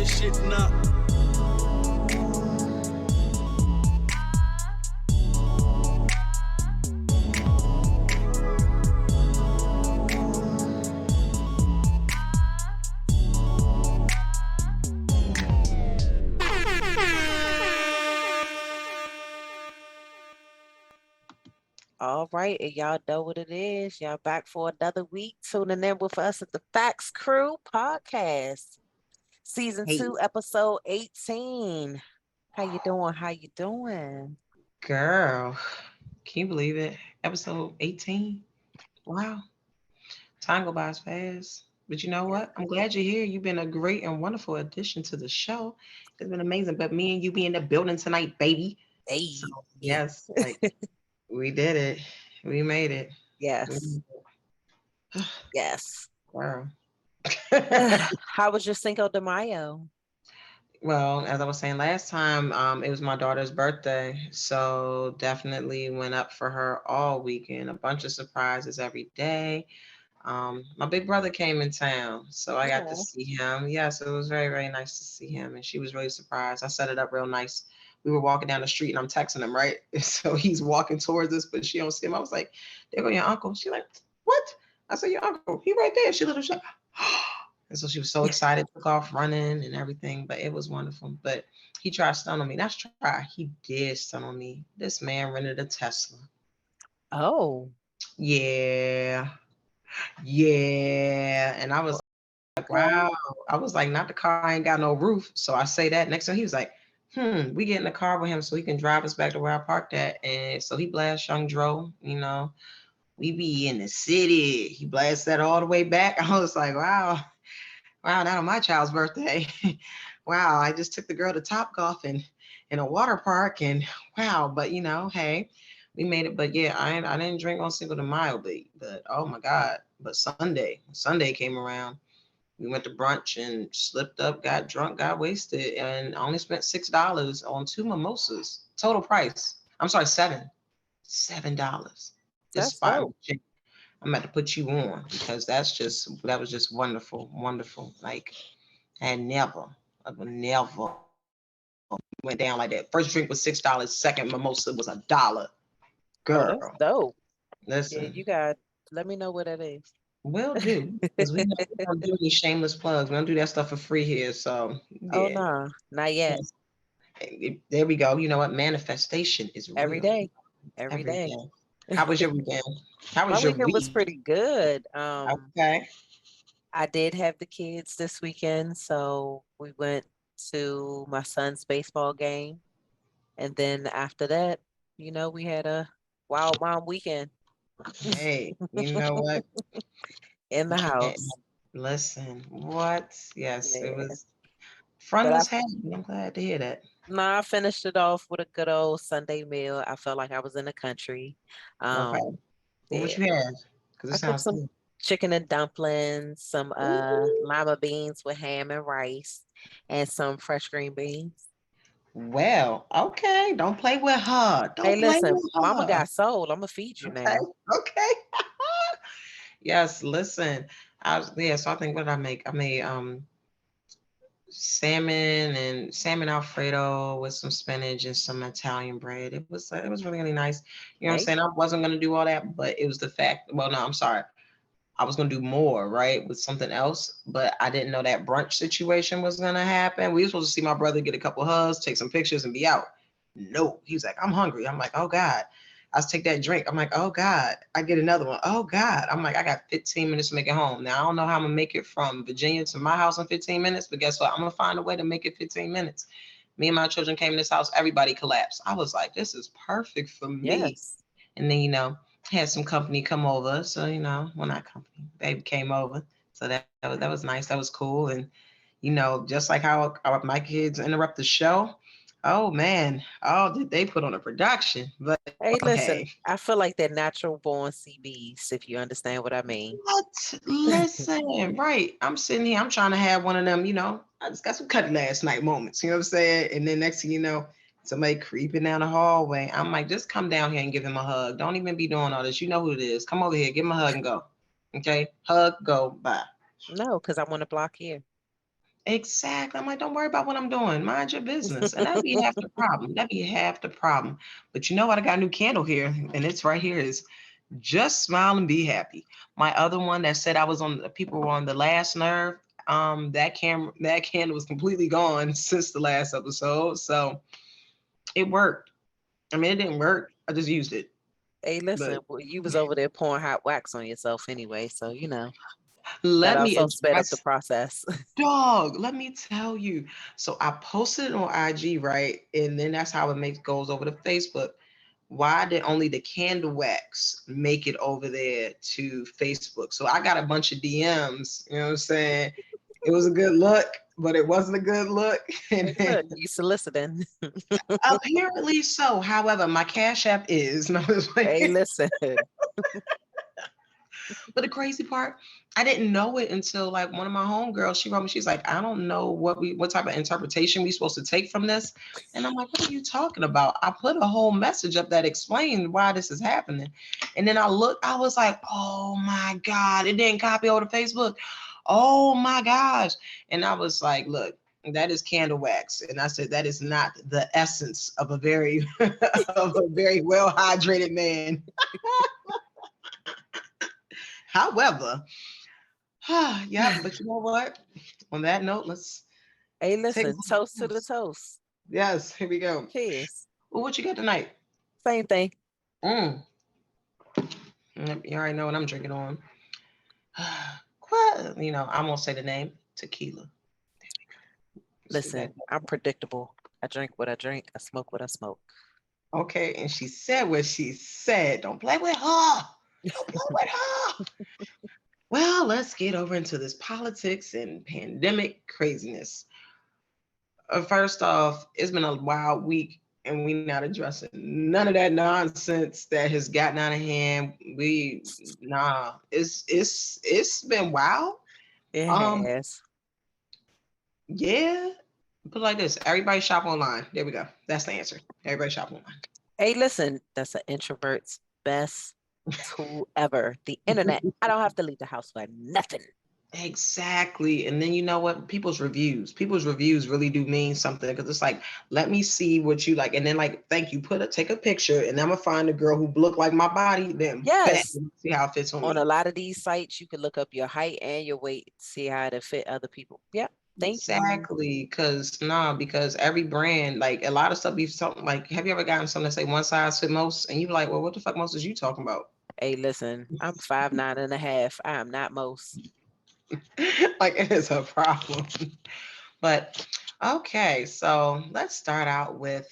this shit now. All right, and y'all know what it is. Y'all back for another week, tuning in with us at the Facts Crew podcast, season Hey, 2, episode 18. How you doing? How you doing? girl, can you believe it? Episode 18. Wow, time go by fast. But you know Yeah. what? I'm glad you're here. You've been a great and wonderful addition to the show. It's been amazing. But me and you be in the building tonight, baby. So Hey. yes, like we did it. We made it. Yes. Mm, Yes. Wow. How was your Cinco de Mayo? Well, as I was saying last time, it was my daughter's birthday, so definitely went up for her all weekend. A bunch of surprises every day. My big brother came in town, so I got to Oh, see him. Yes, it was very, very nice to see him, and she was really surprised. I set it up real nice. We were walking down the street, and I'm texting him, right? So he's walking towards us, but she don't see him. I was like, "There go your uncle." She like, "What?" I said, "Your uncle. He right there." She literally, and so she was so excited, took off running and everything. But it was wonderful. But he tried to stun on me. That's try. He did stun on me. This man rented a Tesla. oh, Yeah, yeah, and I was like, okay. wow. I was like, not the car ain't got no roof. So I say that. Next time he was like, we get in the car with him so he can drive us back to where I parked at. And so he blast young Dro, we be in the city. He blast that all the way back. I was like, wow, not on my child's birthday. Wow, I just took the girl to Top Golf and in a water park and wow, but hey, we made it. But yeah, I didn't drink on Cinco de Mayo, but oh my God. But Sunday came around. We went to brunch and slipped up, got drunk, got wasted, and I only spent $6 on two mimosas. Total price. I'm sorry, $7. It's That's fine. dope. I'm about to put you on because that was just wonderful, wonderful. Like I would never went down like that. First drink was $6. Second mimosa was $1. Oh, that's Girl, dope. Yeah, listen. you got, let me know what that is. Will do because we don't do any shameless plugs. We don't do that stuff for free here. So Oh, yeah. no, not yet. Yes. There we go. You know what? Manifestation is Every real day. Every every day. day. How was your weekend? How My was your weekend was week? pretty good. Okay. I did have the kids this weekend, so we went to my son's baseball game, and then after that, we had a wild mom weekend Hey, you know what? in the Can't house. listen. What? Yes, it Yeah, was fun but was had. I'm glad to hear that. I finished it off with a good old Sunday meal. I felt like I was in the country. Okay. Um, Well, what yeah, you had? Because it I cooked sounds some good. chicken and dumplings, some Ooh. lima beans with ham and rice, and some fresh green beans. Well, okay. Don't play with her. Hey, Don't play listen, with mama her. got soul. I'm gonna feed you Okay. now. Okay. Yes, listen. So I think what did I make? I made salmon alfredo with some spinach and some Italian bread. It was really really nice. You know what I'm Hey, saying? I wasn't gonna do all that, but it was the fact. Well, no, I'm sorry. I was gonna do more, right, with something else, but I didn't know that brunch situation was gonna happen. We were supposed to see my brother get a couple hugs, take some pictures, and be out. No, he was like, "I'm hungry." I'm like, "Oh God." I was take that drink. I'm like, "Oh God." I get another one. Oh God. I'm like, I got 15 minutes to make it home. Now I don't know how I'm gonna make it from Virginia to my house in 15 minutes, but guess what? I'm gonna find a way to make it 15 minutes. Me and my children came in this house. Everybody collapsed. I was like, "This is perfect for me." yes, And then had some company come over. So well, not company, baby came over. So that was nice. That was cool. And just like how my kids interrupt the show. Oh man, oh did they put on a production? But hey, hey, listen, I feel like they're natural born CBs, if you understand what I mean. what? Listen, right? I'm sitting here. I'm trying to have one of them. I just got some cut last night moments. You know what I'm saying? And then next thing you know, somebody creeping down the hallway. I'm like, just come down here and give him a hug. Don't even be doing all this. You know who it is. Come over here, give him a hug and go. Okay, hug, go, bye. No, because I want to block here. Exactly. I'm like, don't worry about what I'm doing. Mind your business. And that'd be half the problem. That'd be half the problem. But you know what? I got a new candle here, and it's right here. Is just smile and be happy. My other one that said I was on the people were on the last nerve. That candle was completely gone since the last episode. So it worked. I mean, it didn't work. I just used it. Hey, listen, But well, you was over there pouring hot wax on yourself anyway, so that let me also sped up the address process. dog. Let me tell you. So I posted it on IG, right? And then that's how it makes goes over to Facebook. Why did only the candle wax make it over there to Facebook? So I got a bunch of DMs, you know what I'm saying? It was a good look, but it wasn't a good look. And Hey, then, look, you soliciting. apparently so. However, my Cash App is no, Hey, listen. but the crazy part, I didn't know it until like one of my homegirls, she wrote me, she's like, I don't know what type of interpretation we supposed to take from this. And I'm like, what are you talking about? I put a whole message up that explained why this is happening. And then I looked, I was like, oh my God, it didn't copy over to Facebook. Oh my gosh. And I was like, look, that is candle wax. And I said, that is not the essence of a very of a very well hydrated man. However, yeah, but you know what? On that note, let's Hey, take listen, some toast to the toast. toast. Yes, here we go. Cheers. Well, what you got tonight? Same thing. Mm. Yep, you already know what I'm drinking on. What? You know, I won't say the name. Tequila. There we go. Let's do that. Listen, I'm predictable. I drink what I drink. I smoke what I smoke. Okay, and she said what she said. Don't play with her. Don't play with her. Well, let's get over into this politics and pandemic craziness. First off, it's been a wild week and we not addressing none of that nonsense that has gotten out of hand. It's been wild. It Um, has. yeah. Put it like this: everybody shop online. There we go. That's the answer. Everybody shop online. Hey, listen, that's an introvert's best tool ever. The internet. I don't have to leave the house for nothing. Exactly. And then you know what? People's reviews really do mean something because it's like, let me see what you like. And then like, thank you, take a picture and I'm gonna find a girl who look like my body, then bet Yes. see how it fits on On a me. lot of these sites, you can look up your height and your weight, see how to fit other people. Yep. Thank you. Exactly. Because every brand, like a lot of stuff be something like, have you ever gotten something that say one size fit most? And you be like, well, what the fuck most is you talking about? Hey, listen, I'm 5'9.5". I am not most. Like it is a problem. But okay, so let's start out with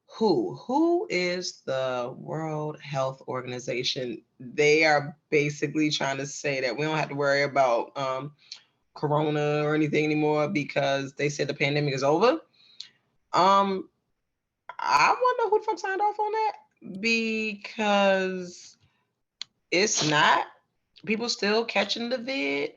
who is the World Health Organization. They are basically trying to say that we don't have to worry about corona or anything anymore because they said the pandemic is over. um I wonder who the fuck signed off on that because it's not, people still catching the vid.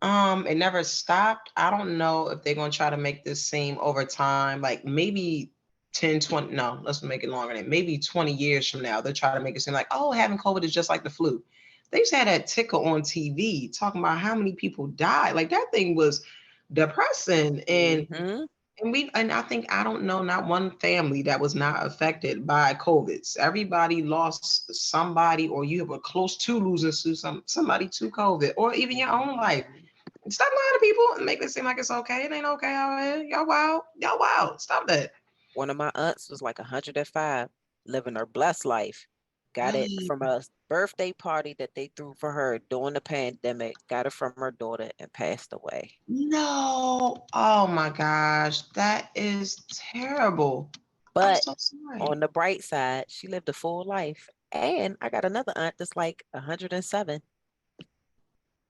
It never stopped. I don't know if they're gonna try to make this seem over time, like maybe 10, 20. No, let's make it longer than maybe 20 years from now. They'll try to make it seem like, oh, having COVID is just like the flu. They just had that ticker on TV talking about how many people died. Like that thing was depressing. Hmm. And I think I don't know not one family that was not affected by COVID. Everybody lost somebody, or you were close to losing somebody to COVID, or even your own life. Stop lying to people and make it seem like it's okay. It ain't okay out here. Y'all wild. Y'all wild. Stop that. One of my aunts was like 105, living her blessed life. Got it Really? from a birthday party that they threw for her during the pandemic. Got it from her daughter and passed away. No. Oh my gosh. That is terrible. I'm But so sorry. on the bright side, she lived a full life. And I got another aunt that's like 107.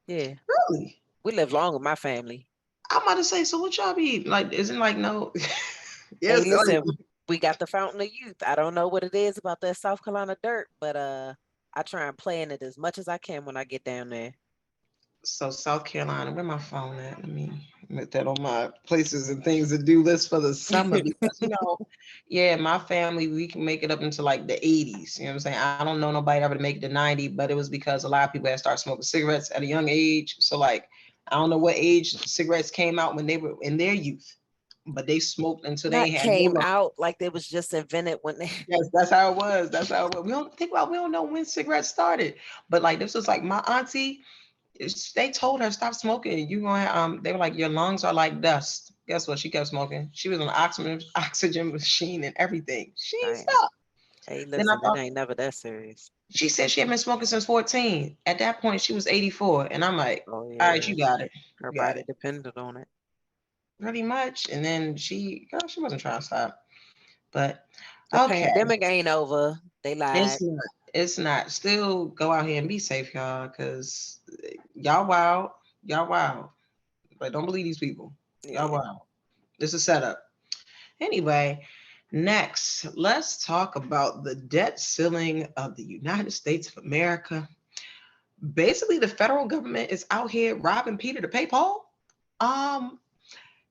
Yeah, Really? we live long with my family. I'm about to say, so what y'all be like? Isn't like no. Hey, Yes. listen, we got the fountain of youth. I don't know what it is about that South Carolina dirt, but I try and play in it as much as I can when I get down there. So South Carolina, where my phone at? Let me put that on my places and things to do list for the summer because yeah, my family we can make it up into like the 80s. You know what I'm saying? I don't know nobody ever to make it to 90, but it was because a lot of people had started smoking cigarettes at a young age. So like I don't know what age cigarettes came out when they were in their youth, but they smoked until they Not had no came lungs. out like they was just invented when they Yes, that's how it was. That's how it was. We don't think about. We don't know when cigarettes started, but like this was like my auntie. They told her stop smoking. You going They were like your lungs are like dust. Guess what? She kept smoking. She was on the oxygen machine and everything. She ain't Damn. stopped. Hey, Then I listen, it thought ain't never that serious. she said she had been smoking since 14. At that point, she was 84, and I'm like, Oh all right, yeah. you got it, Her you got body it, depended on it. pretty much. And then girl, she wasn't trying to stop, but The okay, pandemic ain't over. They lied. it's not. It's not. Still go out here and be safe, y'all, because y'all wild, y'all wild. But don't believe these people. Y'all Yeah. wild. This is setup. Anyway, next, let's talk about the debt ceiling of the United States of America. Basically, the federal government is out here robbing Peter to pay Paul. Um,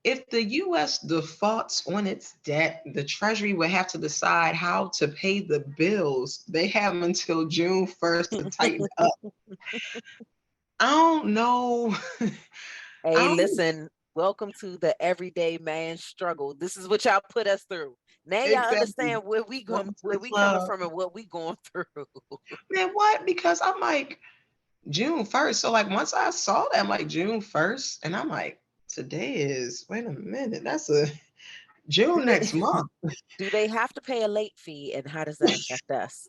if the US defaults on its debt, the Treasury will have to decide how to pay the bills. They have until June 1st to tighten up. I don't know. I Hey, don't listen, welcome to the everyday man struggle. This is what y'all put us through. Now y'all exactly. understand Welcome to where the we coming club. from and what we going through. Man, what? Because I'm like, June 1st. So like once I saw that, I'm like June 1st, and I'm like, today is wait a minute, that's a Do June they next month. do they have to pay a late fee and how does that affect us?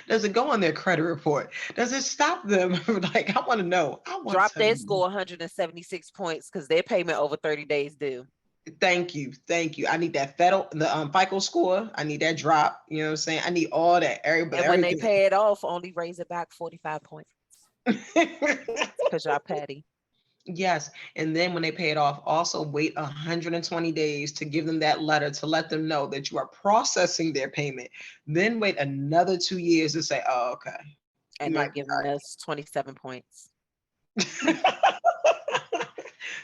Does it go on their credit report? Does it stop them? Like, I want to know. I want Drop to their know. score 176 points because their payment over 30 days due. Thank you. Thank you. I need that federal the FICO score. I need that drop. You know what I'm saying? I need all that. And when they Everything. pay it off, only raise it back 45 points because y'all petty. Yes. And then when they pay it off, also wait 120 days to give them that letter to let them know that you are processing their payment. Then wait another 2 years to say, oh, okay. You And might then be giving us 27 points. right.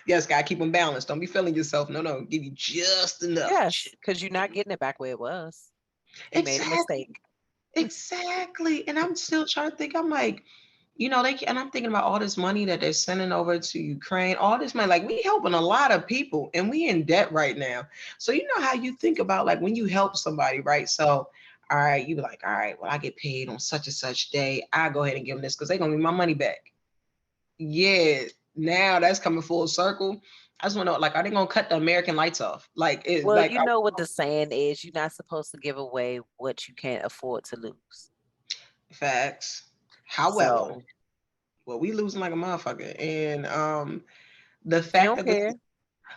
Yes, gotta keep them balanced. Don't be feeling yourself. No, no. Give you just enough. Yes, because you're not getting it back where it was. You made a Exactly. mistake. Exactly. And I'm still trying to think. I'm like, and I'm thinking about all this money that they're sending over to Ukraine, all this money. Like, we helping a lot of people and we in debt right now. So, you know how you think about like when you help somebody, right? So, all right, you be like, all right, well, I get paid on such and such day. I go ahead and give them this because they're gonna need my money back. Yeah, now that's coming full circle. I just want to know, like, are they gonna cut the American lights off? Like, it Well, like you know what the saying is, you're not supposed to give away what you can't afford to lose. facts. However, So well, we losing like a motherfucker, and the you fact don't that this care.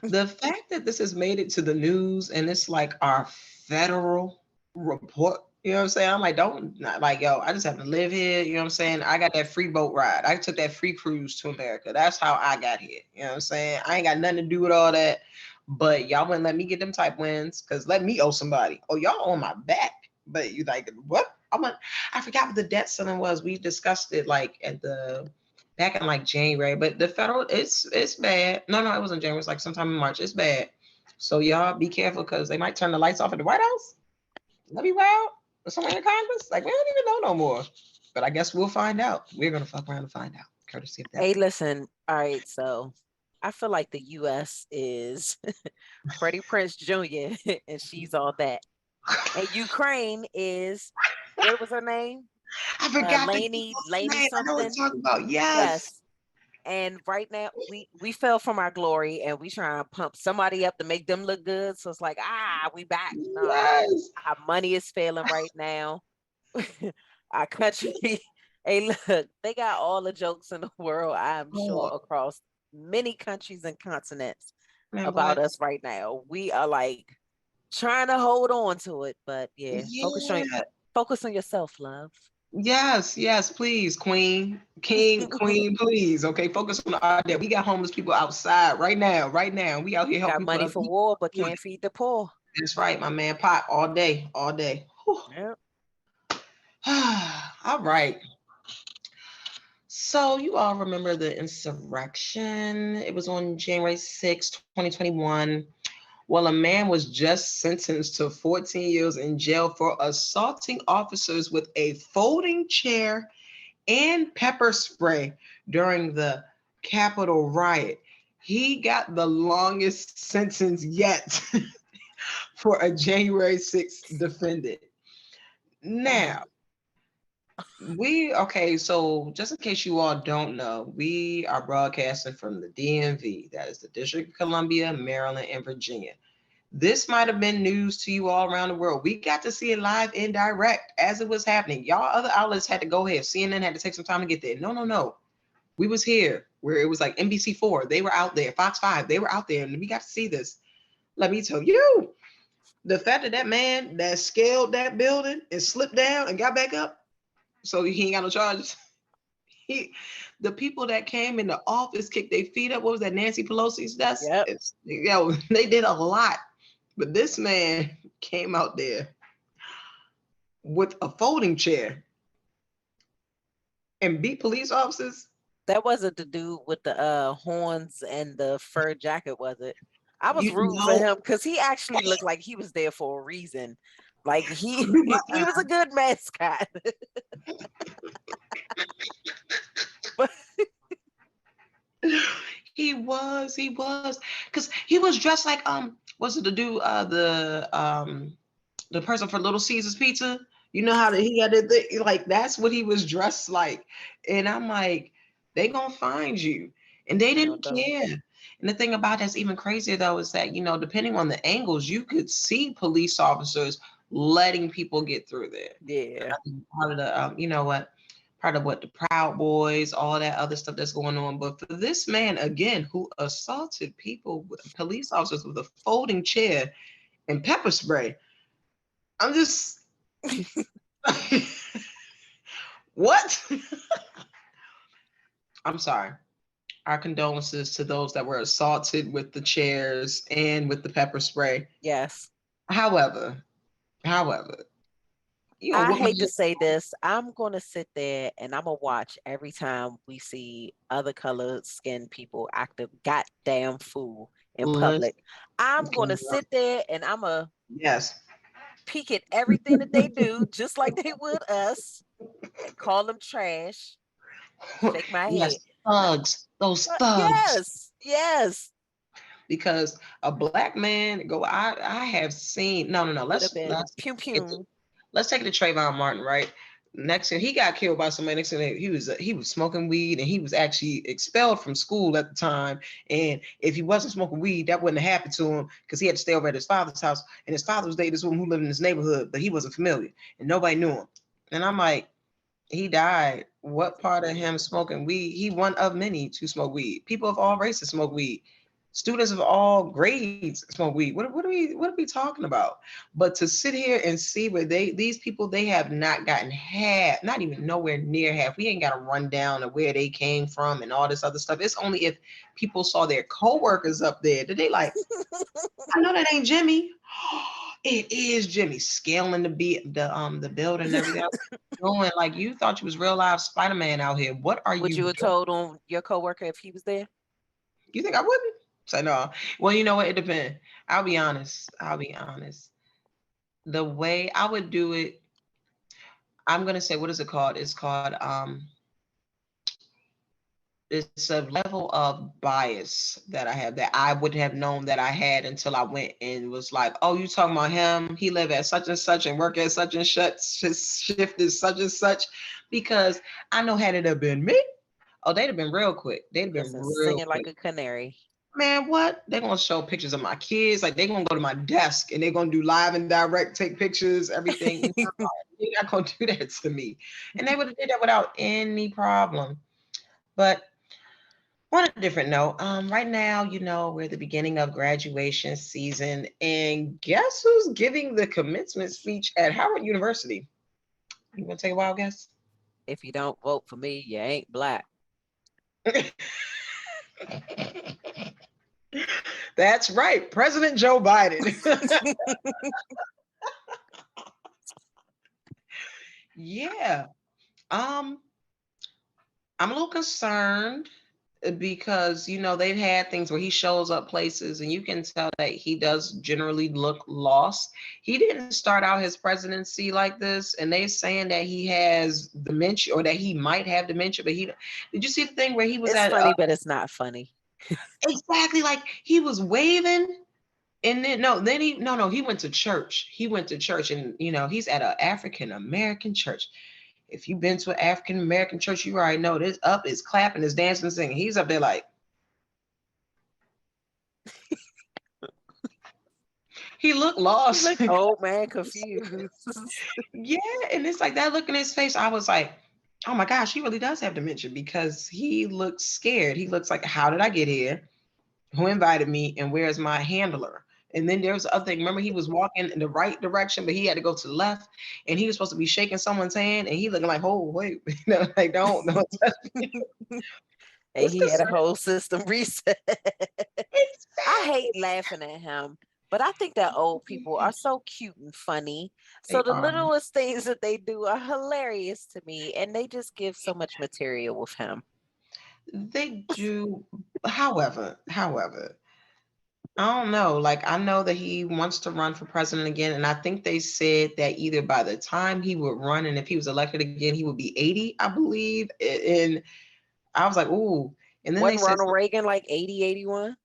the fact that this has made it to the news and it's like our federal report, you know what I'm saying? I'm like, don't not like, yo, I just have to live here. You know what I'm saying? I got that free boat ride. I took that free cruise to America. That's how I got here. You know what I'm saying? I ain't got nothing to do with all that. But y'all wouldn't let me get them type wins because let me owe somebody. Oh, y'all on my back. But you like, what? I forgot what the debt ceiling was. We discussed it like at the back in like January, but the federal it's bad. No, it wasn't January. It's like sometime in March. It's bad. So y'all be careful because they might turn the lights off at the White House. Let me wild or somewhere in Congress. Like we don't even know no more. But I guess we'll find out. We're gonna fuck around and find out. Courtesy of that. Hey, listen. All right, so I feel like the US is Freddie Prince Jr. and she's all that. And Ukraine is what was her name? I forgot the Laney name. I know what something. you're talking about. Yes. Yes. And right now we fell from our glory and we trying to pump somebody up to make them look good. So it's like, we back. Nah, Yes. our money is failing right now. Our country. Hey, look, they got all the jokes in the world, I'm Oh, sure, across many countries and continents man, about what? us right now. We are like trying to hold on to it, but yeah, Yeah. focus on yourself, love. Yes, yes, please, Queen, King, Queen, please. Okay, focus on our debt. We got homeless people outside right now, right now. We out here helping Got people. money for war, but can't feed the poor. That's right, my man. Pot all day, all day. Whew. Yeah. All right. So you all remember the insurrection? It was on January 6th, 2021. Well, a man was just sentenced to 14 years in jail for assaulting officers with a folding chair and pepper spray during the Capitol riot. He got the longest sentence yet for a January 6th defendant. Now, Oh, okay, so just in case you all don't know, we are broadcasting from the DMV, that is the District of Columbia, Maryland, and Virginia. This might have been news to you all around the world. We got to see it live and direct as it was happening. Y'all other outlets had to go ahead. CNN had to take some time to get there. No, no, no. We was here where it was like NBC4. They were out there. Fox 5, they were out there, and we got to see this. Let me tell you, the fact that that man that scaled that building and slipped down and got back up, so he ain't got no charges. He, the people that came in the office kicked their feet up. What was that, Nancy Pelosi's desk? yep. They did a lot. But this man came out there with a folding chair and beat police officers. That wasn't the dude with the horns and the fur jacket, was it? I was You rooting for know, him because he actually looked like he was there for a reason. Like he he was a good mascot. But he was, because he was dressed like was it the dude the person for Little Caesars Pizza? You know how he got it like that's what he was dressed like, and I'm like, they gonna find you, and they I don't didn't know. care. And the thing about that's even crazier though is that depending on the angles, you could see police officers letting people get through there. Yeah. Part of the part of what the Proud Boys, all that other stuff that's going on. But for this man again, who assaulted people, police officers with a folding chair and pepper spray, I'm just what? I'm sorry. Our condolences to those that were assaulted with the chairs and with the pepper spray. Yes. However, however, I what my hate to say this. I'm gonna sit there and I'm gonna watch every time we see other colored skinned people act a goddamn fool in list? public. I'm gonna sit there and I'm gonna Yes. peek at everything that they do, just like they would us, and call them trash. Shake my head. Yes, thugs, those thugs. Yes, yes. Because a black man go, I have seen, no, Would have let's been pew get pew. let's take it to Trayvon Martin, right? Next thing he got killed by somebody. Next thing he was smoking weed, and he was actually expelled from school at the time. And if he wasn't smoking weed, that wouldn't have happened to him because he had to stay over at his father's house. And his father was dating this woman who lived in his neighborhood, but he wasn't familiar, and nobody knew him. And I'm like, he died. What part of him smoking weed? He one of many to smoke weed. People of all races smoke weed. Students of all grades smoke weed. What are we talking about? But to sit here and see where these people, they have not gotten half, not even nowhere near half. We ain't got a rundown of where they came from and all this other stuff. It's only if people saw their coworkers up there that they like, I know that ain't Jimmy. It is Jimmy, scaling the building and everything. Doing like you thought you was real live Spider-Man out here. What are Would you you have doing? told on your coworker if he was there? You think I wouldn't? Say no. Well, you know what? It depends. I'll be honest. I'll be honest. The way I would do it, I'm gonna say, what is it called? It's called it's a level of bias that I have that I wouldn't have known that I had until I went and was like, oh, you talking about him? He live at such and such and work at such and such, his shift is such and such. Because I know had it have been me, oh, they'd have been real quick. They'd have been Listen, real singing like quick. a canary. Man, what? They're gonna show pictures of my kids. Like they're gonna go to my desk and they're gonna do live and direct, take pictures, everything. And they're not gonna do that to me. And they would have did that without any problem. But on a different note, right now, we're at the beginning of graduation season, and guess who's giving the commencement speech at Howard University? You want to take a wild guess? If you don't vote for me, you ain't black. That's right, President Joe Biden. Yeah. Um, I'm a little concerned because they've had things where he shows up places and you can tell that he does generally look lost. He didn't start out his presidency like this, and they saying that he has dementia or that he might have dementia. But he did you see the thing where he was It's at funny, but it's not funny. exactly like he was waving. And then no, then he no no he went to church. He went to church, and he's at an African American church. If you've been to an African American church, you already know this up is clapping, is dancing, singing. He's up there like he looked He lost. looked old man confused. Yeah, and it's like that look in his face. I was like, oh my gosh, he really does have dementia because he looks scared. He looks like, how did I get here? Who invited me? And where's my handler? And then there's the other thing. Remember, he was walking in the right direction, but he had to go to the left, and he was supposed to be shaking someone's hand, and he looking like, oh wait, like don't touch me. And What's he had a concern? whole system reset. I hate Exactly. laughing at him, but I think that old people are so cute and funny. So They the are. littlest things that they do are hilarious to me, and they just give so much material with him. They do. However, I don't know. Like, I know that he wants to run for president again, and I think they said that either by the time he would run, and if he was elected again, he would be 80, I believe. And I was like, ooh. And then they Wasn't said, Ronald Reagan like 80, 81?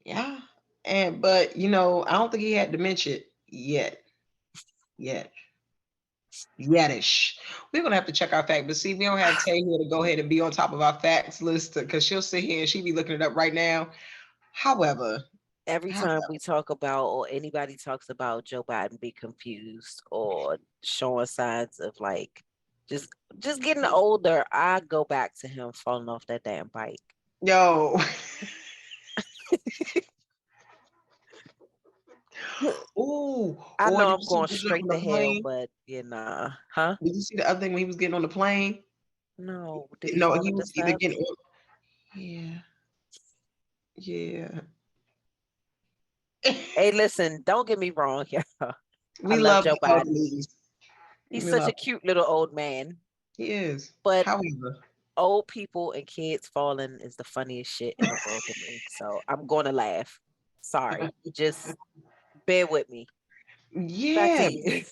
yeah. But I don't think he had dementia yet. Yet. Yetish. We're gonna have to check our fact, but see, we don't have Tay here to go ahead and be on top of our facts list because she'll sit here and she'll be looking it up right now. However, Every however, time we talk about or anybody talks about Joe Biden be confused or showing signs of like just just getting older, I go back to him falling off that damn bike. yo. Ooh, I or know did I'm you see going the video straight on to the hell, plane? but huh? Did you see the other thing when he was getting on the plane? No, did he No, fall he into was either stuff? getting on. Yeah, yeah. Hey, listen, don't get me wrong, yeah. I We love love Joe the Biden. uglies. He's We such love. a cute little old man, He is. but However, old people and kids falling is the funniest shit in the world to me. So I'm gonna laugh. Sorry. Just bear with me. Back to yeah, you.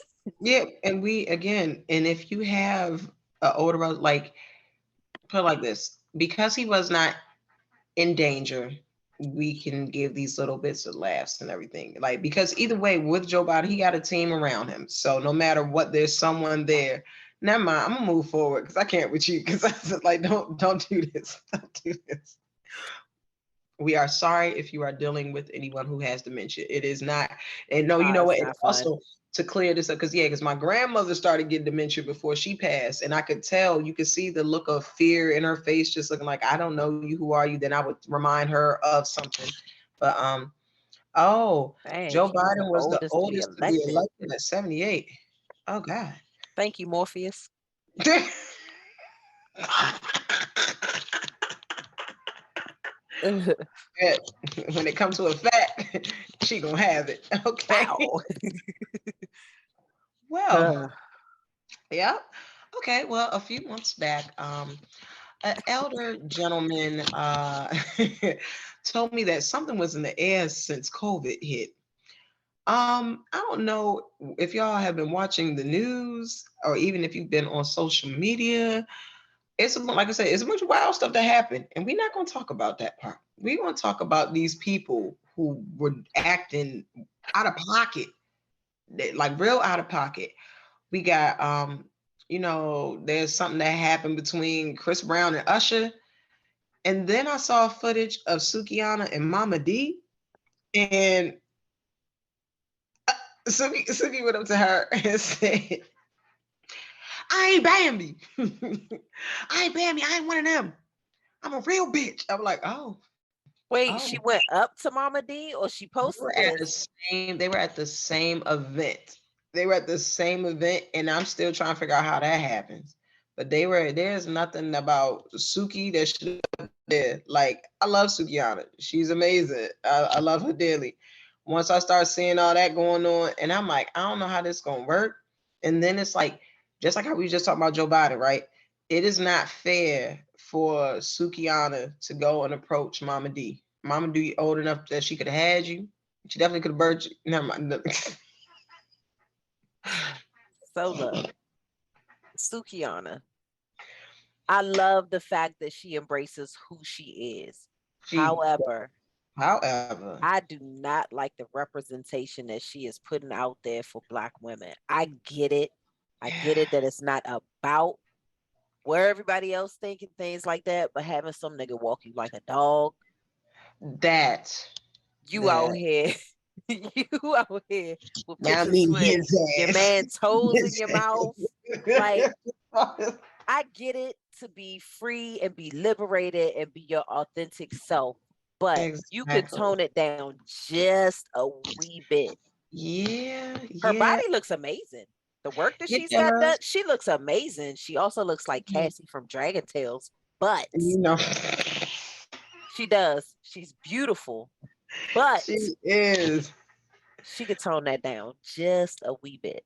yeah. And we again, and if you have an older like put it like this, because he was not in danger, we can give these little bits of laughs and everything. Like, because either way, with Joe Biden, he got a team around him. So no matter what, there's someone there. Never mind, I'm gonna move forward because I can't with you because I said like don't do this. Don't do this. We are sorry if you are dealing with anyone who has dementia. It is not, and no, you know It's what? And not fun. also to clear this up, because my grandmother started getting dementia before she passed, and I could tell, you could see the look of fear in her face, just looking like, I don't know you, who are you? Then I would remind her of something. But oh, Dang, Joe he was the Biden was the oldest to be oldest to be elected. elected at 78. Oh God. Thank you, Morpheus. When it comes to a fact, she gonna have it. Okay. Wow. Well, yeah. Okay. Well, a few months back, an elder gentleman told me that something was in the air since COVID hit. I don't know if y'all have been watching the news or even if you've been on social media. Like I said, it's a bunch of wild stuff that happened, and we're not going to talk about that part. We're going to talk about these people who were acting out of pocket, like real out of pocket. We got there's something that happened between Chris Brown and Usher. And then I saw footage of Sukiana and Mama D. And Suki went up to her and said, I ain't Bambi. I ain't Bambi. I ain't one of them. I'm a real bitch. I'm like, Wait, oh. she went up to Mama D or she posted this? They were at the same event. They were at the same event, and I'm still trying to figure out how that happens. But there's nothing about Suki that should have there. Like, I love Sukiana. She's amazing. I love her dearly. Once I start seeing all that going on, and I'm like, I don't know how this gonna work. And then it's like, just like how we just talked about Joe Biden, right? It is not fair for Sukiana to go and approach Mama D. Mama D old enough that she could have had you. She definitely could have birthed you. Never mind. So look, Sukiana. I love the fact that she embraces who she is. She, However, however, I do not like the representation that she is putting out there for Black women. I get it. I get it that it's not about where everybody else thinking things like that, but having some nigga walk you like a dog, that you out that here, you out here with I pictures mean with his your ass. man toes in His your mouth. Like, ass. I get it to be free and be liberated and be your authentic self, but you can Exactly. tone it down just a wee bit. Yeah, Her yeah, body looks amazing. The work that it she's got done, does. she looks amazing. She also looks like Cassie from Dragon Tales, but You know, she does. She's beautiful, but she is. she could tone that down just a wee bit.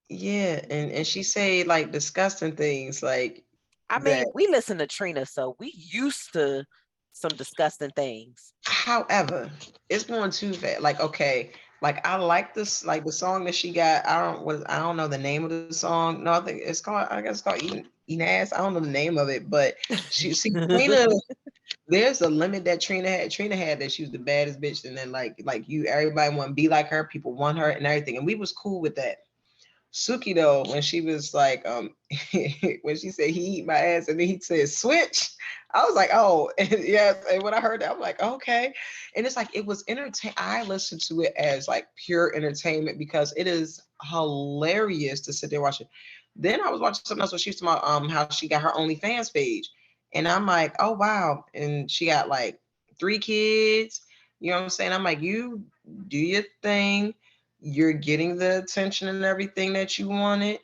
Yeah, and she say like disgusting things like I that. mean, we listen to Trina, so we used to some disgusting things. However, it's going too fast. Like, okay, like I like this, like the song that she got. I don't know the name of the song. No, I think it's called. I guess it's called Enas. I don't know the name of it, but she see Trina. There's a limit that Trina had. Trina had that she was the baddest bitch, and then like you, everybody want to be like her. People want her and everything, and we was cool with that. Suki though, when she was like, when she said he eat my ass and then he said switch, I was like, oh, and yes. And when I heard that, I'm like, okay. And it's like it was entertain. I listened to it as like pure entertainment because it is hilarious to sit there watching. Then I was watching something else when she was talking about how she got her OnlyFans page, and I'm like, oh wow, and she got like 3 kids. You know what I'm saying? I'm like, you do your thing, you're getting the attention and everything that you wanted.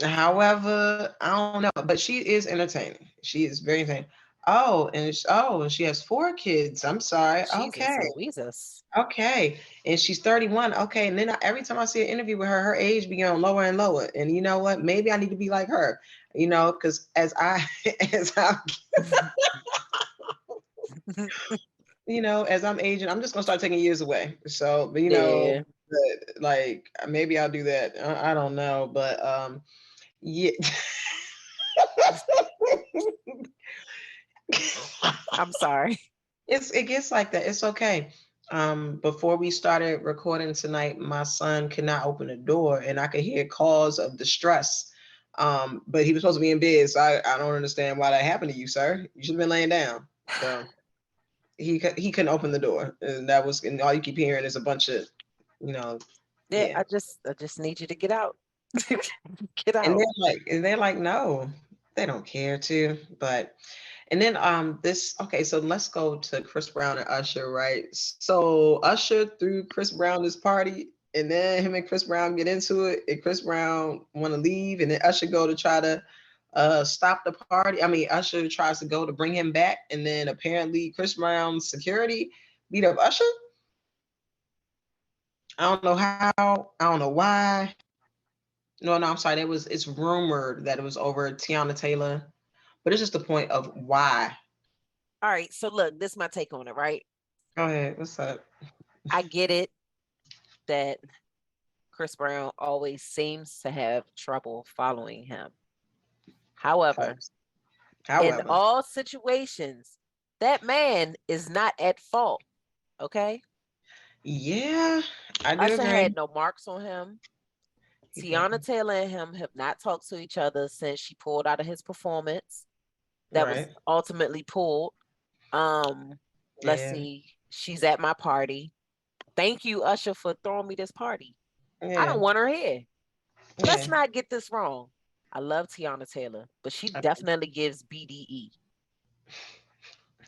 However, I don't know, but she is entertaining. She is very entertaining. And she has 4 kids. I'm sorry. Jesus Okay. and Weezus. Okay. And she's 31. Okay. And then every time I see an interview with her age be going lower and lower. And you know what? Maybe I need to be like her, because as I as I as I'm aging, I'm just gonna start taking years away. So, Yeah. like maybe I'll do that. I don't know, but yeah. I'm sorry. It gets like that. It's okay. Before we started recording tonight, my son could not open the door, and I could hear calls of distress. But he was supposed to be in bed, so I don't understand why that happened to you, sir. You should have been laying down. So he couldn't open the door, and all you keep hearing is a bunch of, you know, Yeah, yeah. I just need you to get out. Get And out. they're like, no, they don't care to. But and then this okay, so let's go to Chris Brown and Usher, right? So Usher threw Chris Brown this party, and then him and Chris Brown get into it, and Chris Brown want to leave, and then Usher go to try to stop the party. I mean, Usher tries to go to bring him back, and then apparently Chris Brown's security beat up Usher. I don't know how. I don't know why. No, I'm sorry. It's rumored that it was over Tiana Taylor, but it's just the point of why. All right, so look, this is my take on it, right? Go ahead. What's up? I get it that Chris Brown always seems to have trouble following him. However, in However, all situations, that man is not at fault. Okay. yeah, I do Usher agree. had no marks on him. He Tiana didn't. Taylor and him have not talked to each other since she pulled out of his performance. That was Right. ultimately pulled. Let's Yeah. see. She's at my party. Thank you, Usher, for throwing me this party. I Yeah. don't want her here. Let's Yeah. not get this wrong. I love Tiana Taylor, but she definitely gives BDE.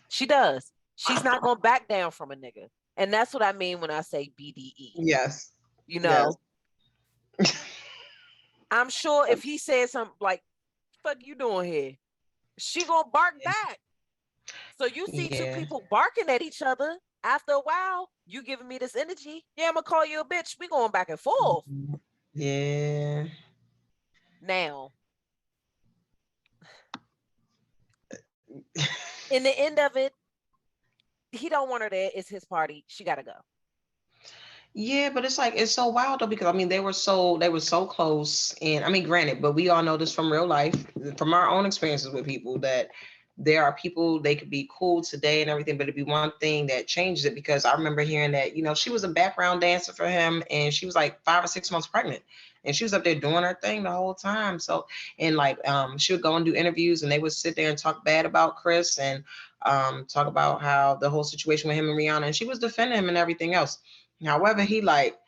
She does. She's not gonna back down from a nigga. And that's what I mean when I say BDE. Yes. You Yes. know, I'm sure if he said something like, fuck you doing here, she gonna bark back. So you see two Yeah. people barking at each other. After a while, you giving me this energy. Yeah, I'm gonna call you a bitch. We going back and forth. Yeah. Now, In the end of it, he don't want her there. It's his party. She gotta go. Yeah, but it's like it's so wild though because I mean they were so close and I mean granted, but we all know this from real life, from our own experiences with people that there are people they could be cool today and everything, but it'd be one thing that changes it because I remember hearing that, she was a background dancer for him and she was like 5 or 6 months pregnant and she was up there doing her thing the whole time. So and like she would go and do interviews and they would sit there and talk bad about Chris and talk about how the whole situation with him and Rihanna and she was defending him and everything else. However, he like,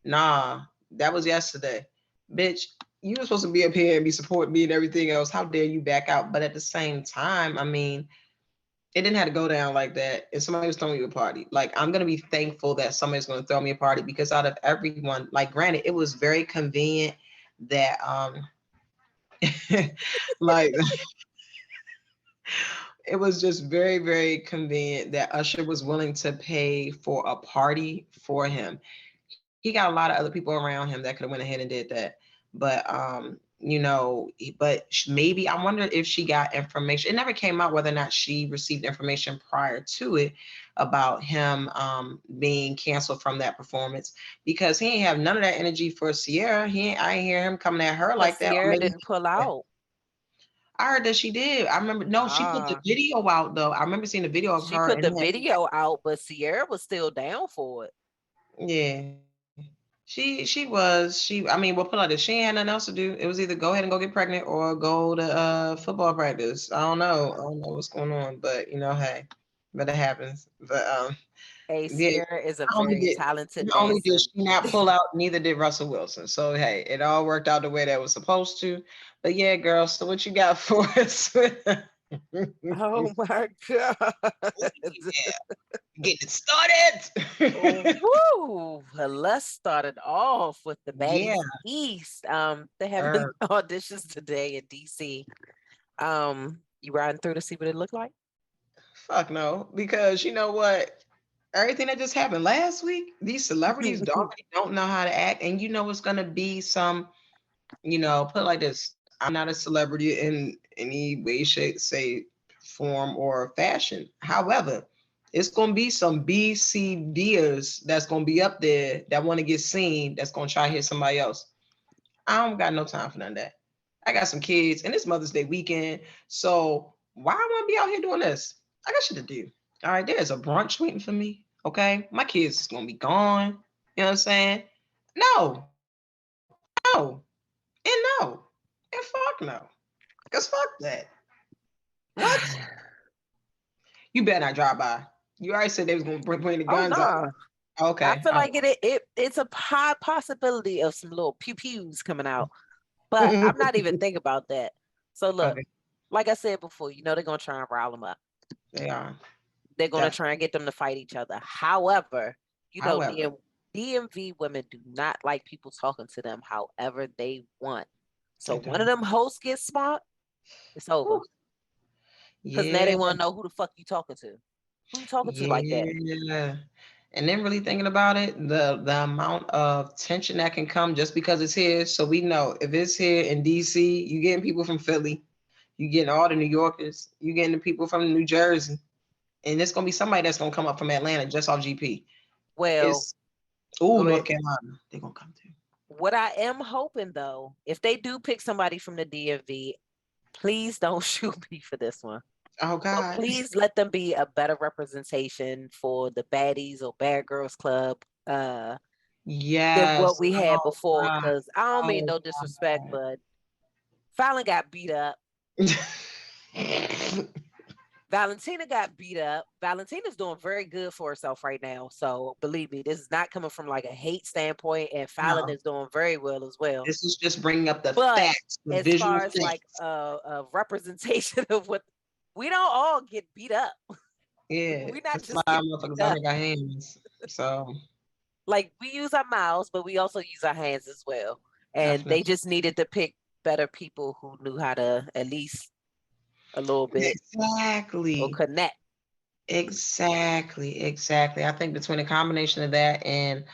nah, that was yesterday. Bitch, you were supposed to be up here and be supporting me and everything else. How dare you back out? But at the same time, I mean, it didn't have to go down like that. If somebody was throwing you a party, like I'm gonna be thankful that somebody's gonna throw me a party because out of everyone, like granted, it was very convenient that like it was just very, very convenient that Usher was willing to pay for a party for him. He got a lot of other people around him that could have went ahead and did that, but maybe I wonder if she got information. It never came out whether or not she received information prior to it about him being canceled from that performance because he ain't have none of that energy for Sierra. I ain't hear him coming at her But like that. Or Sierra maybe didn't pull out. I heard that she did. I remember. No, she put the Nah. video out though. I remember seeing the video of She her put and the him. video out, but Sierra was still down for it. Yeah, she was. She. I mean, we'll put it like this. She ain't had nothing else to do. It was either go ahead and go get pregnant or go to football practice. I don't know. I don't know what's going on, but hey, but it happens. But Hey, yeah. Sierra is a Not only very did talented not only did dancer. she not pull out, neither did Russell Wilson. So hey, it all worked out the way that was supposed to. But yeah, girl. So what you got for us? Oh my God. Getting it started. Oh, woo. Let's start it off with the Yeah. Baddies East. They're having er, auditions today in DC. You riding through to see what it looked like? Fuck no. Because you know what? Everything that just happened last week, these celebrities already don't know how to act. And you know it's gonna be some, put it like this. I'm not a celebrity in any way, shape, say, form, or fashion. However, it's gonna be some BCDers that's gonna be up there that want to get seen, that's gonna try to hit somebody else. I don't got no time for none of that. I got some kids and it's Mother's Day weekend. So why I want to be out here doing this? I got shit to do. All right, there's a brunch waiting for me. Okay. My kids is gonna be gone. You know what I'm saying? No, no, and no. And fuck no. Cause fuck that. What? You better not drive by. You already said they was gonna bring the Oh guns out. no. I Okay. feel All like it's a high possibility of some little pew pews coming out, but right. I'm not even thinking about that. So look, Okay. like I said before, they're gonna try and rile them up. They are. They're gonna try and Definitely. get them to fight each other. However, However, DMV women do not like people talking to them however they want. So they one of don't. them hosts gets smart, it's over. Whew. Because now they Yeah. want to know who the fuck you talking to. Who you talking to like that? Yeah. And then really thinking about it, the amount of tension that can come just because it's here. So we know if it's here in DC, you getting people from Philly, you getting all the New Yorkers, you getting the people from New Jersey, and it's gonna be somebody that's gonna come up from Atlanta just off GP. Well, It's North go Carolina. They're gonna come to. what I am hoping though, if they do pick somebody from the DMV, please don't shoot me for this one. Oh But God. please let them be a better representation for the baddies or bad girls club than what Yes. we had Oh before. God. Cause I don't mean Oh no disrespect, but Fallon got beat up. God. Valentina got beat up. Valentina's doing very good for herself right now. So believe me, this is not coming from like a hate standpoint, and Fallon No. is doing very well as well. This is just bringing up the But facts, the as visual far as like facts. a representation of what we don't all get beat up. Yeah, We not it's a just lot of get motherfuckers beat out up. here got hands. So Like we use our mouths, but we also use our hands as well. And they definitely. just needed to pick better people who knew how to at least a little bit or Exactly. connect. Exactly. I think between the combination of that and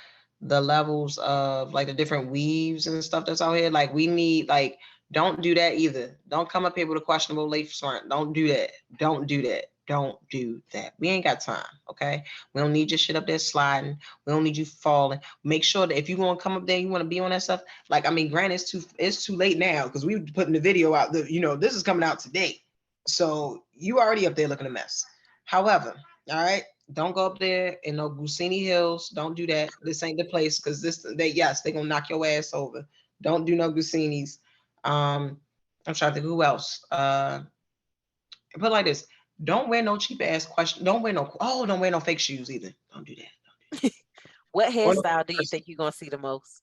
the levels of like the different weaves and stuff that's out here, like we need like Don't do that either. Don't come up here with a questionable lace front. Don't do that. Don't do that. Don't do that. We ain't got time. Okay. We don't need your shit up there sliding. We don't need you falling. Make sure that if you want to come up there, you want to be on that stuff. Like, I mean, granted, it's too late now because we putting the video out. This is coming out today. So you already up there looking a mess. However, all right, don't go up there in no Busini Hills. Don't do that. This ain't the place because they gonna knock your ass over. Don't do no Businis. I'm trying to think who else. Put like this. Don't wear no cheap ass question. Don't wear no fake shoes either. Don't do that. What Or no hairstyle do you purse. think you're gonna see the most?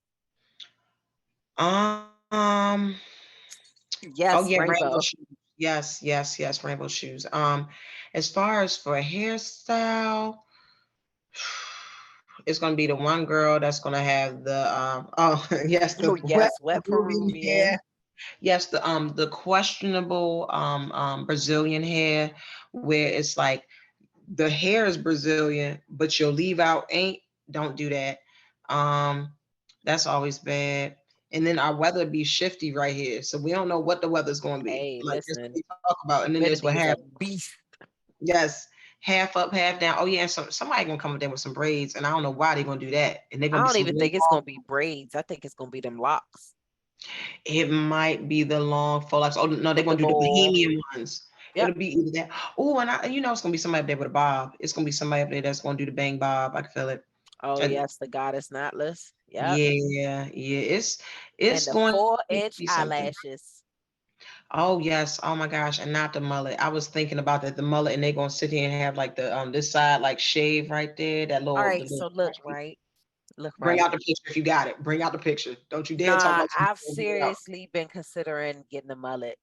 Um oh yeah, Yes, rainbow rainbow. shoes. Yes, rainbow shoes. As far as for a hairstyle, it's gonna be the one girl that's gonna have the yes, the Oh wet yes, wet Peruvian hair. Peruvian. Yes, the questionable Brazilian hair where it's like the hair is Brazilian, but your leave out ain't. Don't do that. Um, that's always bad. And then our weather be shifty right here, so we don't know what the weather's going to be. Hey, Like there's what listen, we talk about, and then there's what humidity is a half. beast. Yes, half up, half down. Oh yeah, and somebody gonna come up there with some braids, and I don't know why they're gonna do that. And they're I gonna be don't some even good think it's long. gonna be braids. I think it's gonna be them locks It might be the long faux locks. Oh no, they're with the gonna do the little. bohemian ones. Yep. It'll be either that. Oh, and it's gonna be somebody up there with a bob. It's gonna be somebody up there that's gonna do the bang bob. I can feel it. Oh And yes, the goddess knotless. Yep. yeah. It's And the going to 4 inch be something. eyelashes. Oh yes. Oh my gosh. And not the mullet. I was thinking about that, the mullet, and they're gonna sit here and have like the this side like shave right there. All The right, little so look right. Look bring right. out the picture if you got it. Bring out the picture. Don't you dare talk Nah, about you I've bring it out. seriously been considering getting a mullet.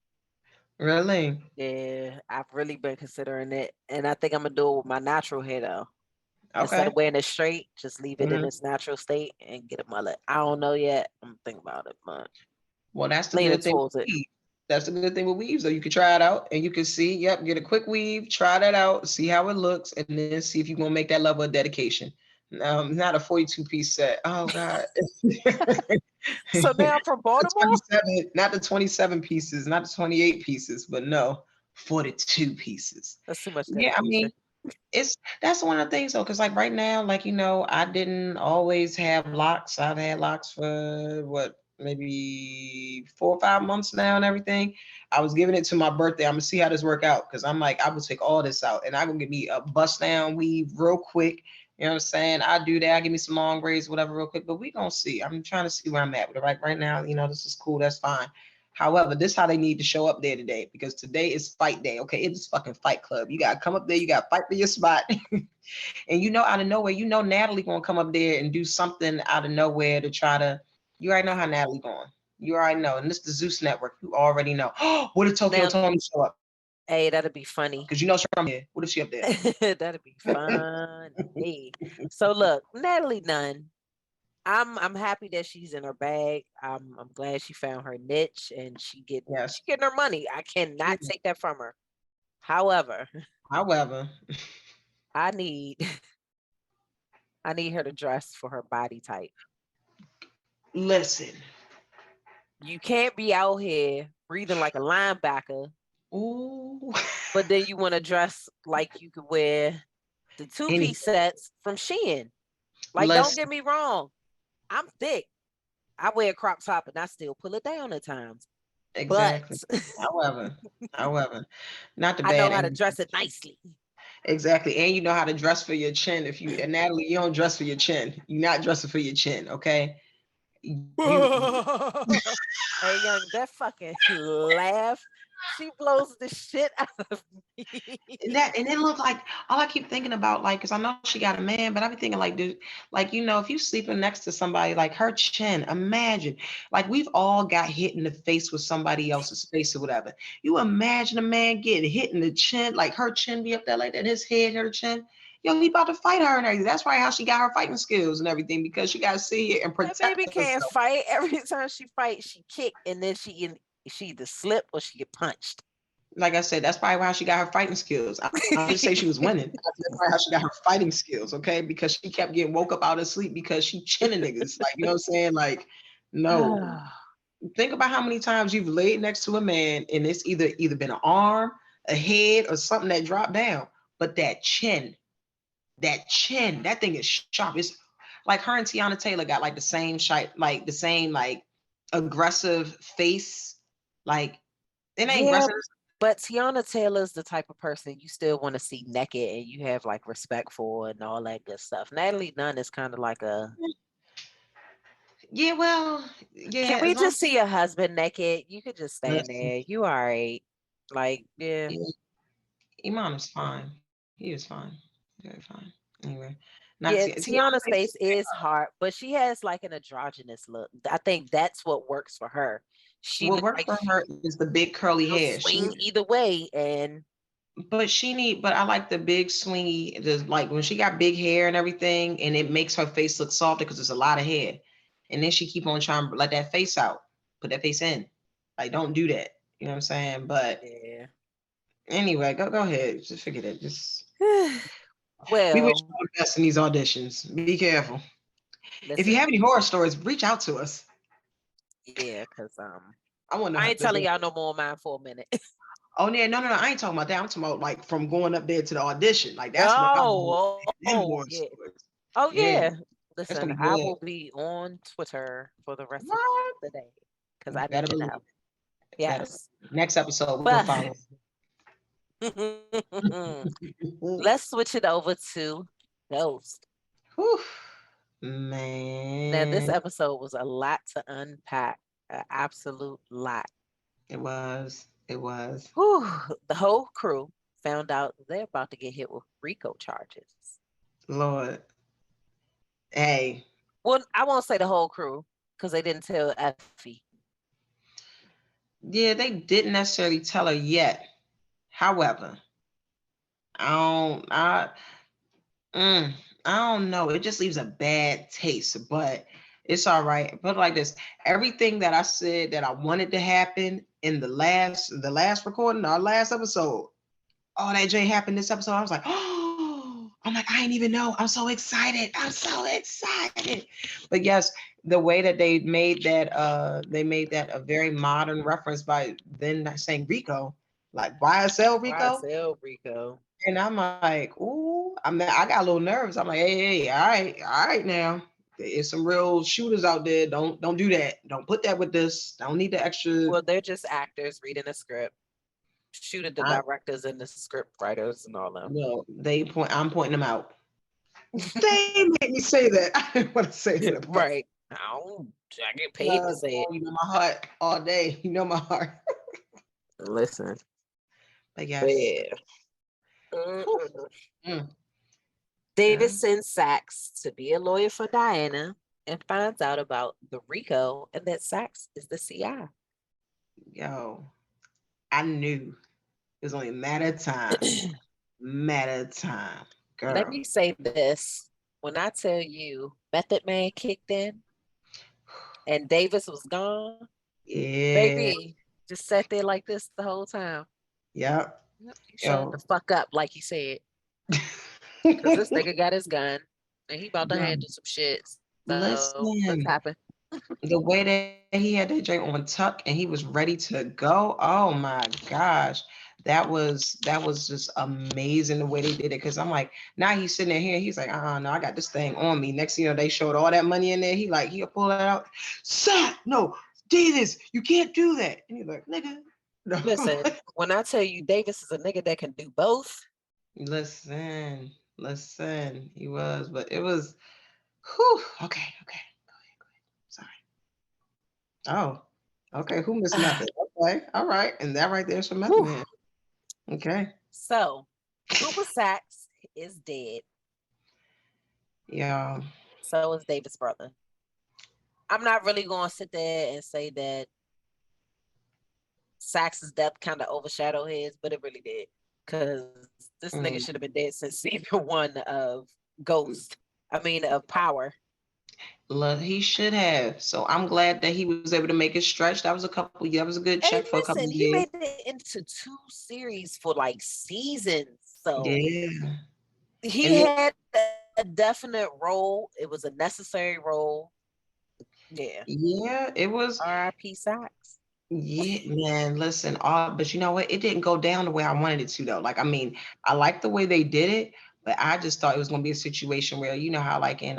Really? Yeah, I've really been considering it. And I think I'm gonna do it with my natural hair though. Instead of Okay. wearing it straight, just leave it in Mhm. its natural state and get a mullet. I don't know yet. I'm thinking about it, but Well, that's the leaning good thing with towards it. weave. That's the good thing with weave. So you can try it out and you can see, yep, get a quick weave, try that out, see how it looks, and then see if you're gonna make that level of dedication. Not a 42-piece set. Oh God. So now from The Baltimore, 27, not the 27 pieces, not the 28 pieces, but no, 42 pieces. that's too much Yeah, I dedication. mean, that's one of the things though, because like right now, like I didn't always have locks. I've had locks for what, maybe 4 or 5 months now and everything. I was giving it to my birthday. I'm gonna see how this work out because I'm like, I will take all this out and I gonna get me a bust down weave real quick. You know what I'm saying? I do that. I give me some long braids, whatever, real quick. But we gonna see. I'm trying to see where I'm at with it. Right now, this is cool. That's fine. However, this is how they need to show up there today because today is fight day. Okay, it is fucking fight club. You gotta come up there. You gotta fight for your spot. And out of nowhere, Natalie gonna come up there and do something out of nowhere to try to. You already know how Natalie going. You already know, and this is the Zeus Network. You already know. What if Tokyo Now, Tony show up? hey, that'd be Because funny. she's from here. What if she up there? That'd be funny. So look, Natalie Nunn. I'm happy that she's in her bag. I'm glad she found her niche and Yes. she getting her money. I cannot take that from her. However, However, I need I need her to dress for her body type. listen. You can't be out here breathing like a linebacker, Ooh. but then you want to dress like you could wear the two-piece Anything. sets from Shein. Like, don't Listen. get me wrong. I'm thick. I wear a crop top and I still pull it down at times. But Exactly. However, however, not the I know bad how to energy. dress it nicely. Exactly. And you know how to dress for your chin. If you and Natalie, you don't dress for your chin. You're not dressing for your chin, okay? You Hey, young, that fucking laugh, she blows the shit out of me. and it looked like all I keep thinking about, like, because I know she got a man, but I be thinking like, dude, like, if you sleeping next to somebody, like her chin, imagine, like we've all got hit in the face with somebody else's face or whatever. You imagine a man getting hit in the chin, like her chin be up there like that, his head, her chin. Yo, he about to fight her and everything. That's probably how she got her fighting skills and everything because she got to sit here and That baby protect can't herself. fight. Every time she fights, she kick, and then she either slip or she get punched. Like I said, that's probably why she got her fighting skills. I didn't say she was winning. That's probably how she got her fighting skills, okay? Because she kept getting woke up out of sleep because she chinning niggas. Like, you know what I'm saying? Like, no, think about how many times you've laid next to a man and it's either been an arm, a head, or something that dropped down. But that thing is sharp. It's like her and Tiana Taylor got like the same shape, like the same like aggressive face. Like it ain't Yeah, aggressive. but Tiana Taylor's the type of person you still want to see naked and you have like respect for and all that good stuff. Natalie Nunn is kind of like a, Yeah, well, can yeah, we as long just see your husband naked? You could just stand listen, there. You all right. Like, yeah. yeah, Iman is fine. He is fine. Very fine. Anyway. Not Yeah, Tiana Tiana's face. face is hard, but she has like an androgynous look. I think that's what works for her. She What look worked like for her is the big curly she'll hair. swing either way, and But I like the big swingy, like when she got big hair and everything, and it makes her face look softer because there's a lot of hair. And then she keep on trying to let that face out, put that face in. Like, don't do that. You know what I'm saying? But yeah. anyway, go ahead. Just forget it. Just we wish you Well, all the best in these auditions. Be careful. If you have listen, any horror stories, reach out to us. yeah, because I want I ain't to telling hear. y'all no more of mine for a minute. Oh yeah, no, I ain't talking about that. I'm talking about like from going up there to the audition. Like that's what I want. Them Oh, horror yeah. stories. Oh, Yeah, yeah. that's gonna Listen, be I good. will be on Twitter for the rest of What? the day because You I need better to believe. know. Better. Yes. Next episode, we're gonna But follow. let's switch it over to Ghost. Whew. Now, this Man, episode was a lot to unpack, an absolute lot. it was. It was. Whew, the whole crew found out they're about to get hit with RICO charges. Lord. Hey. Well, I won't say the whole crew because they didn't tell Effie. Yeah, they didn't necessarily tell her yet. However, I don't mm, I don't know. It just leaves a bad taste, but it's all right. But like this, everything that I said that I wanted to happen in the last recording, our last episode, all that J happened this episode. I was like, oh, I'm like, I didn't even know. I'm so excited. I'm so excited. But yes, the way that they made that a very modern reference by then saying Rico, like YSL Rico. YSL RICO. And I'm like, ooh, I got a little nervous. I'm like, hey, all right now. There's some real shooters out there. Don't do that. Don't put that with this. Don't need the extra. Well, they're just actors reading a script, shooting the I, directors and the script writers and all them. no, I'm pointing them out. They made me say that. I didn't want to say it, but Right. I get paid to say it. you know my heart all day. You know my heart. Listen. But But yes. yeah. Whew. Mm-mm. Mm, David God. sends Sax to be a lawyer for Diana and finds out about the RICO and that Sax is the CI. Yo, I knew it was only a matter of time. Matter of time. Let Girl. me say this. When I tell you Method Man kicked in and Davis was gone, Yeah. baby, just sat there like this the whole time. Yep. Yep, you shut the Yo. fuck up, like he said, because this nigga got his gun and he about to Yo, handle some shit. So let's listen, happen. the way that he had that joint on tuck and he was ready to go. Oh my gosh. That was just amazing the way they did it. Cause I'm like, now he's sitting there here. He's like, no, I got this thing on me. Next thing you know, they showed all that money in there. He'll pull that out. Sir, no, Davis, you can't do that. And he's like, nigga. No. Listen, when I tell you Davis is a nigga that can do both, Listen. He was, but it was whew, okay. Go ahead. Sorry. Oh, okay. Who missed method? Okay, all right. And that right there's for method whew. man. Okay. So Cooper Sax is dead. Yeah. So is Davis' brother. I'm not really going to sit there and say that Sax's death kind of overshadowed his, but it really did. Because this nigga should Mm. have been dead since season one of Ghost. I mean, of Power. Look, he should have. So I'm glad that he was able to make it stretch. That was a good check And for a couple of listen, he years. made it into two series for like seasons. So Yeah. he And then had a definite role. It was a necessary role. Yeah. Yeah, it was. R.I.P. Socks. Yeah, man, listen, but you know what? It didn't go down the way I wanted it to, though. Like, I mean, I like the way they did it, but I just thought it was gonna be a situation where, you know how like in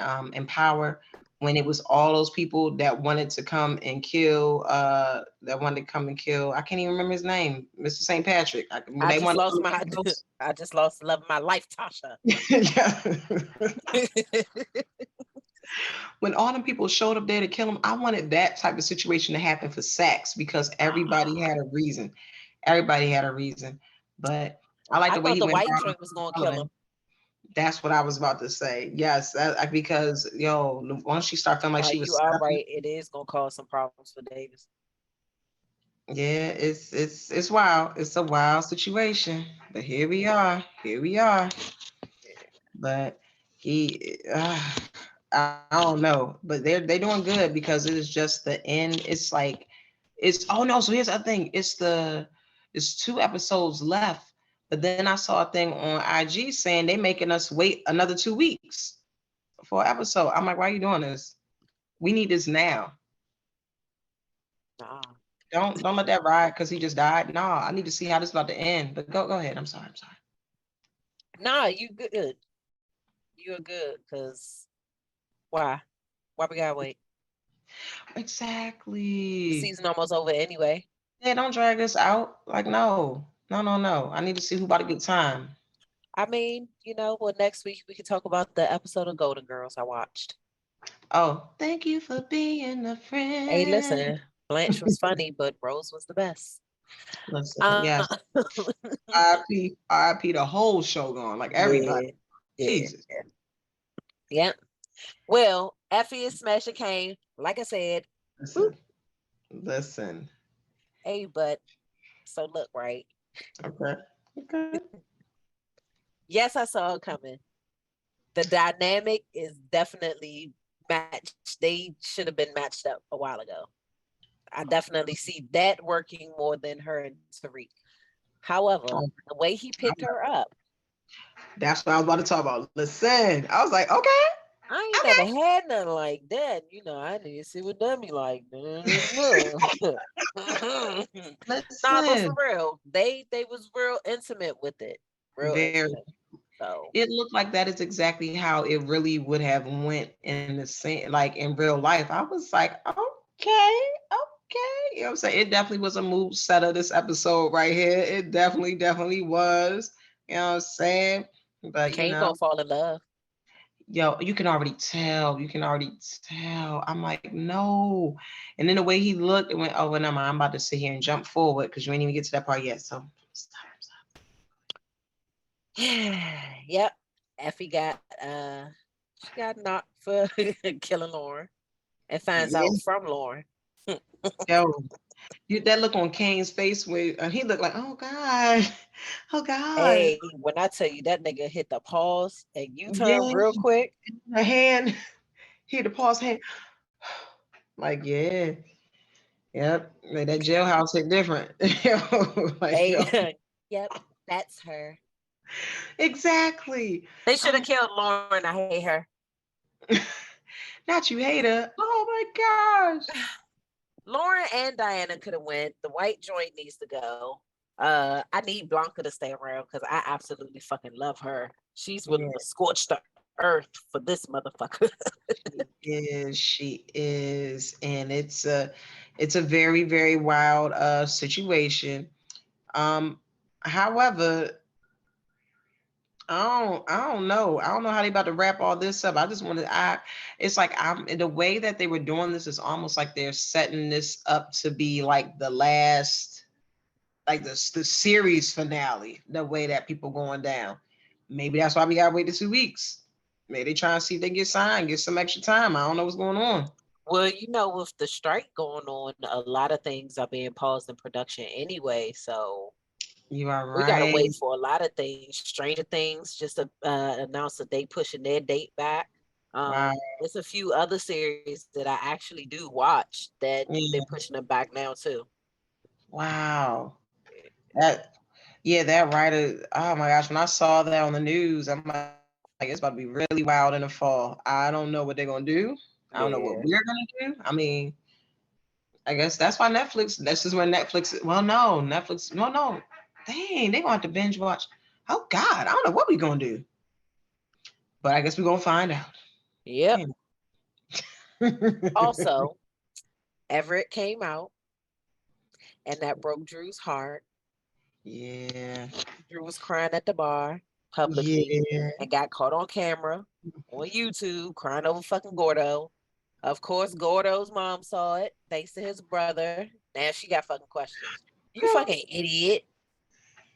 Power, when it was all those people that wanted to come and kill, that wanted to come and kill, I can't even remember his name, Mr. St. Patrick. Like, when I they just wanted to lost come my and kill those, I just lost the love of my life, Tasha. yeah. When all them people showed up there to kill him, I wanted that type of situation to happen for Sax because everybody had a reason. Everybody had a reason. But I like I the way thought he the went white around joint was gonna kill him. Sullivan. That's what I was about to say. Yes, because once she started feeling like she You was are stepping, right. It is gonna cause some problems for Davis. yeah, it's wild. It's a wild situation. But here we are. Here we are. But he, I don't know. But they're doing good because it is just the end. It's like it's oh no. So here's the thing. It's 2 episodes left. But then I saw a thing on IG saying they making us wait another 2 weeks for an episode. I'm like, why are you doing this? We need this now. Nah. Don't let that ride because he just died. No, I need to see how this is about to end. But go ahead. I'm sorry. I'm sorry. Nah, you good. You're good. Cause why? Why we gotta wait? The Exactly. season almost over anyway. Yeah, don't drag this out. Like, no. No, no, no. I need to see who about to get time. I mean, well, next week we could talk about the episode of Golden Girls I watched. Oh, thank you for being a Hey, friend. listen, Blanche was funny, but Rose was the best. Listen, Uh, yes. RIP the whole show gone. Like everybody. yeah, yeah, Jesus. yeah. Well, F.A.C.T.S Smasher came, like I said. Boop. Listen. Listen. Hey, but so look, right? Okay. Okay. Yes, I saw it coming. The dynamic is definitely matched. They should have been matched up a while ago. I definitely see that working more than her and Tariq. However, Oh, the way he picked her up, that's what I was about to talk about. Listen. I was like, okay. I ain't Okay. never had nothing like that. I need to see what that be like. Nah, but for Listen. real, they was real intimate with it. Real Very. intimate. So It looked like that is exactly how it really would have went in the same like in real life. I was like, okay, okay. You know what I'm saying? It definitely was a mood setter this episode right here. It definitely was. You know what I'm saying? But Kane gonna fall in love. yo, you can already tell. You can already tell. I'm like, no. And then the way he looked, it went, oh, well, no, I'm about to sit here and jump forward because you ain't even get to that part yet. So stop. Yep. Effie got she got knocked for killing Lauren and finds Yeah, out from Lauren. yo, that look on Kane's face where he looked like, oh God, oh God. Hey, when I tell you that nigga hit the pause and U turn Yeah, real quick. her hand, he had to pause hand. Like, yeah, yep. Like that jailhouse hit different. Like, yo, Hey, yep, that's her. exactly. They should have Um, killed Lauren. I hate her. not you hater. Oh my gosh. Lauren and Diana could have went. The white joint needs to go. I need Blanca to stay around because I absolutely fucking love her. She's willing Yeah, to scorch the earth for this motherfucker. she is, and it's a very, very wild situation. Um, however, I don't know. I don't know how they about to wrap all this up. I just wanted it's like I'm the way that they were doing this is almost like they're setting this up to be like the last like the series finale, the way that people going down. Maybe that's why we gotta wait the 2 weeks. Maybe they try and see if they get signed, get some extra time. I don't know what's going on. Well, with the strike going on, a lot of things are being paused in production anyway. So You are we got to right. wait for a lot of things. Stranger Things just announced that they pushing their date back. Wow. There's a few other series that I actually do watch that they're Yeah. pushing them back now too. Wow. That yeah, that writer. Oh my gosh, when I saw that on the news, I'm like, it's about to be really wild in the fall. I don't know what they're gonna do. I don't know what Yeah. we're gonna do. I mean, I guess that's why Netflix. This is where Netflix. Well, no, Netflix. No, no. Dang, they gonna have to binge watch. Oh God, I don't know what we gonna do, but I guess we're gonna find out. Yep. Damn. Also, Everett came out, and that broke Drew's heart. Yeah. Drew was crying at the bar publicly Yeah. and got caught on camera on YouTube crying over fucking Gordo. Of course, Gordo's mom saw it thanks to his brother. Now she got fucking questions. You fucking idiot.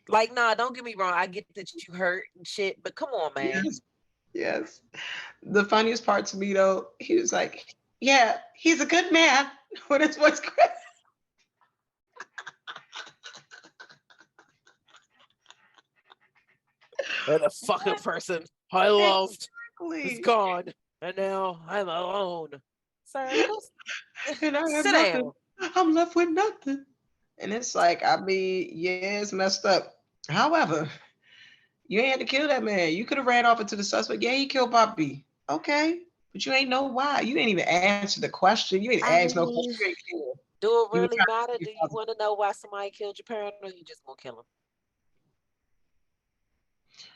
Like, nah, don't get me wrong. I get that you hurt and shit, but come on, man. Yes. Yes. The funniest part to me though, he was like, "Yeah, he's a good man." When his voice cracked. And the fucking person I loved is Exactly. gone. And now I'm alone. Sir, go And I have sit nothing. down. I'm left with nothing. And it's like, I mean, yeah, it's messed up. However, you ain't had to kill that man. You could have ran off into the suspect. Yeah, he killed Poppy. Okay. But you ain't know why. You ain't even answer the question. You ain't I ask no question. mean, You ain't care. do it You were really trying matter? to Do be you positive. want to know why somebody killed your parent or you just gonna kill him?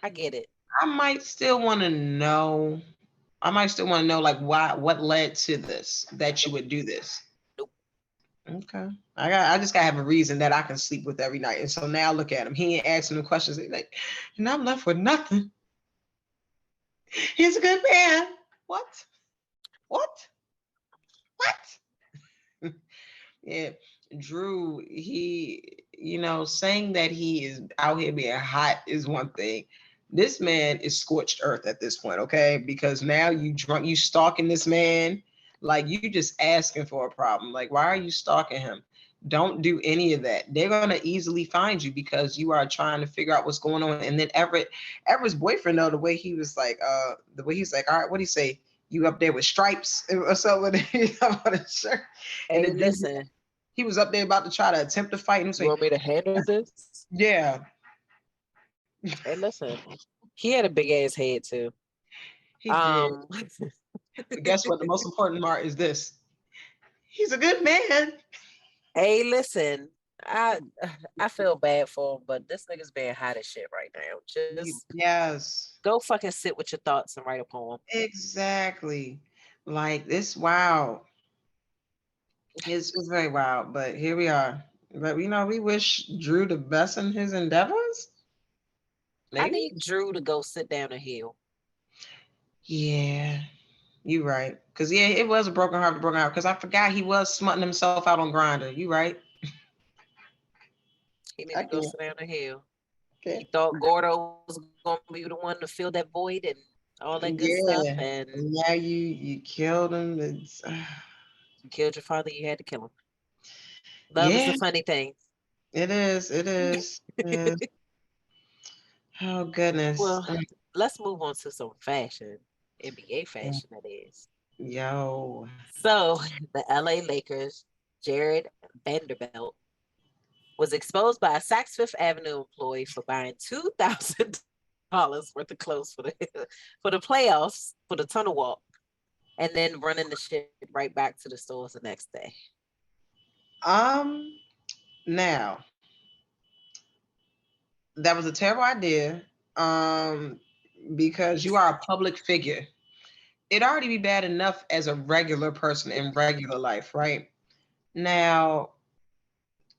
I get it. I might still want to know. I might still want to know like why what led to this that you Nope, would do this. nope. Okay. I just gotta have a reason that I can sleep with every night. And so now look at him. He ain't asking them questions. He's like, and I'm left with nothing. He's a good man. What? What? What? Yeah. Drew, saying that he is out here being hot is one thing. This man is scorched earth at this point, okay? Because now you drunk, you stalking this man. Like you just asking for a problem. Like, why are you stalking him? Don't do any of that. They're gonna easily find you because you are trying to figure out what's going on. And then Everett's boyfriend, though, the way he's like, all right, what do you say? You up there with stripes or something on his shirt. And Hey, the dude, listen, he was up there about to try to attempt to fight and he was you like, want me to handle this? yeah, Hey, listen, he had a big ass head too. he did. Um, But guess what? The most important part is this. He's a good man. hey, listen, I I feel bad for him, but this nigga's being hot as shit right now. Just Yes, go fucking sit with your thoughts and write a poem. exactly. Like this, wow. It's very wild, but here we are. But we wish Drew the best in his endeavors. I Maybe? need Drew to go sit down and heal. Yeah, you right. Cause yeah, it was a broken heart. Cause I forgot he was smutting himself out on Grinder. You right. He need I to go can't. sit down and heal. He Okay. thought Gordo was gonna be the one to fill that void and all that good stuff, Yeah. and Now you killed him. It's you killed your father. You had to kill him. Love is yeah, a funny thing. it is. It is. Yeah. Oh goodness. Well, let's move on to some fashion, NBA fashion, that is. Yo. So, the LA Lakers, Jared Vanderbilt, was exposed by a Saks Fifth Avenue employee for buying $2,000 worth of clothes for the playoffs for the tunnel walk, and then running the shit right back to the stores the next day. Um. Now that was a terrible idea. Um. Because you are a public figure. It'd already be bad enough as a regular person in regular life, right? Now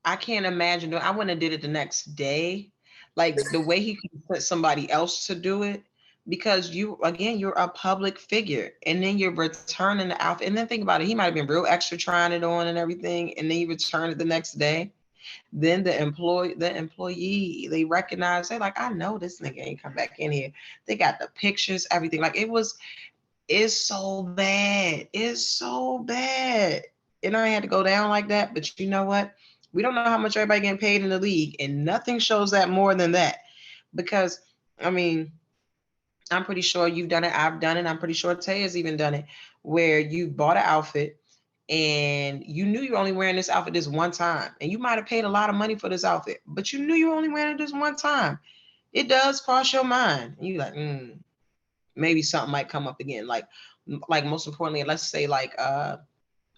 I can't imagine. I wouldn't have did it the next day. Like the way he could put somebody else to do it, because you're a public figure, and then you're returning the outfit. And then think about it, he might have been real extra trying it on and everything, and then you return it the next day. Then the employee, they recognize, they're like, I know this nigga ain't come back in here. They got the pictures, everything. Like it's so bad. It's so bad. It ain't had to go down like that, but you know what? We don't know how much everybody getting paid in the league, and nothing shows that more than that. Because I mean, I'm pretty sure you've done it. I've done it. I'm pretty sure Tay has even done it, where you bought an outfit and you knew you were only wearing this outfit this one time, and you might have paid a lot of money for this outfit, but you knew you were only wearing it this one time. It does cross your mind. And you're like, maybe something might come up again. Like most importantly, let's say like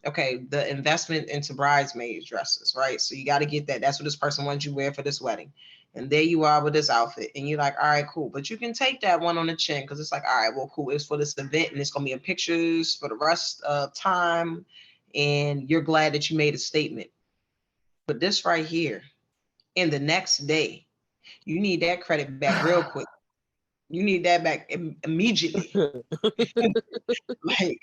okay, the investment into bridesmaid dresses, right? So you got to get that. That's what this person wants you to wear for this wedding. And there you are with this outfit. And you're like, all right, cool. But you can take that one on the chin because it's like, all right, well, cool. It's for this event and it's going to be in pictures for the rest of time. And you're glad that you made a statement. But this right here, in the next day, you need that credit back real quick. You need that back immediately. Like,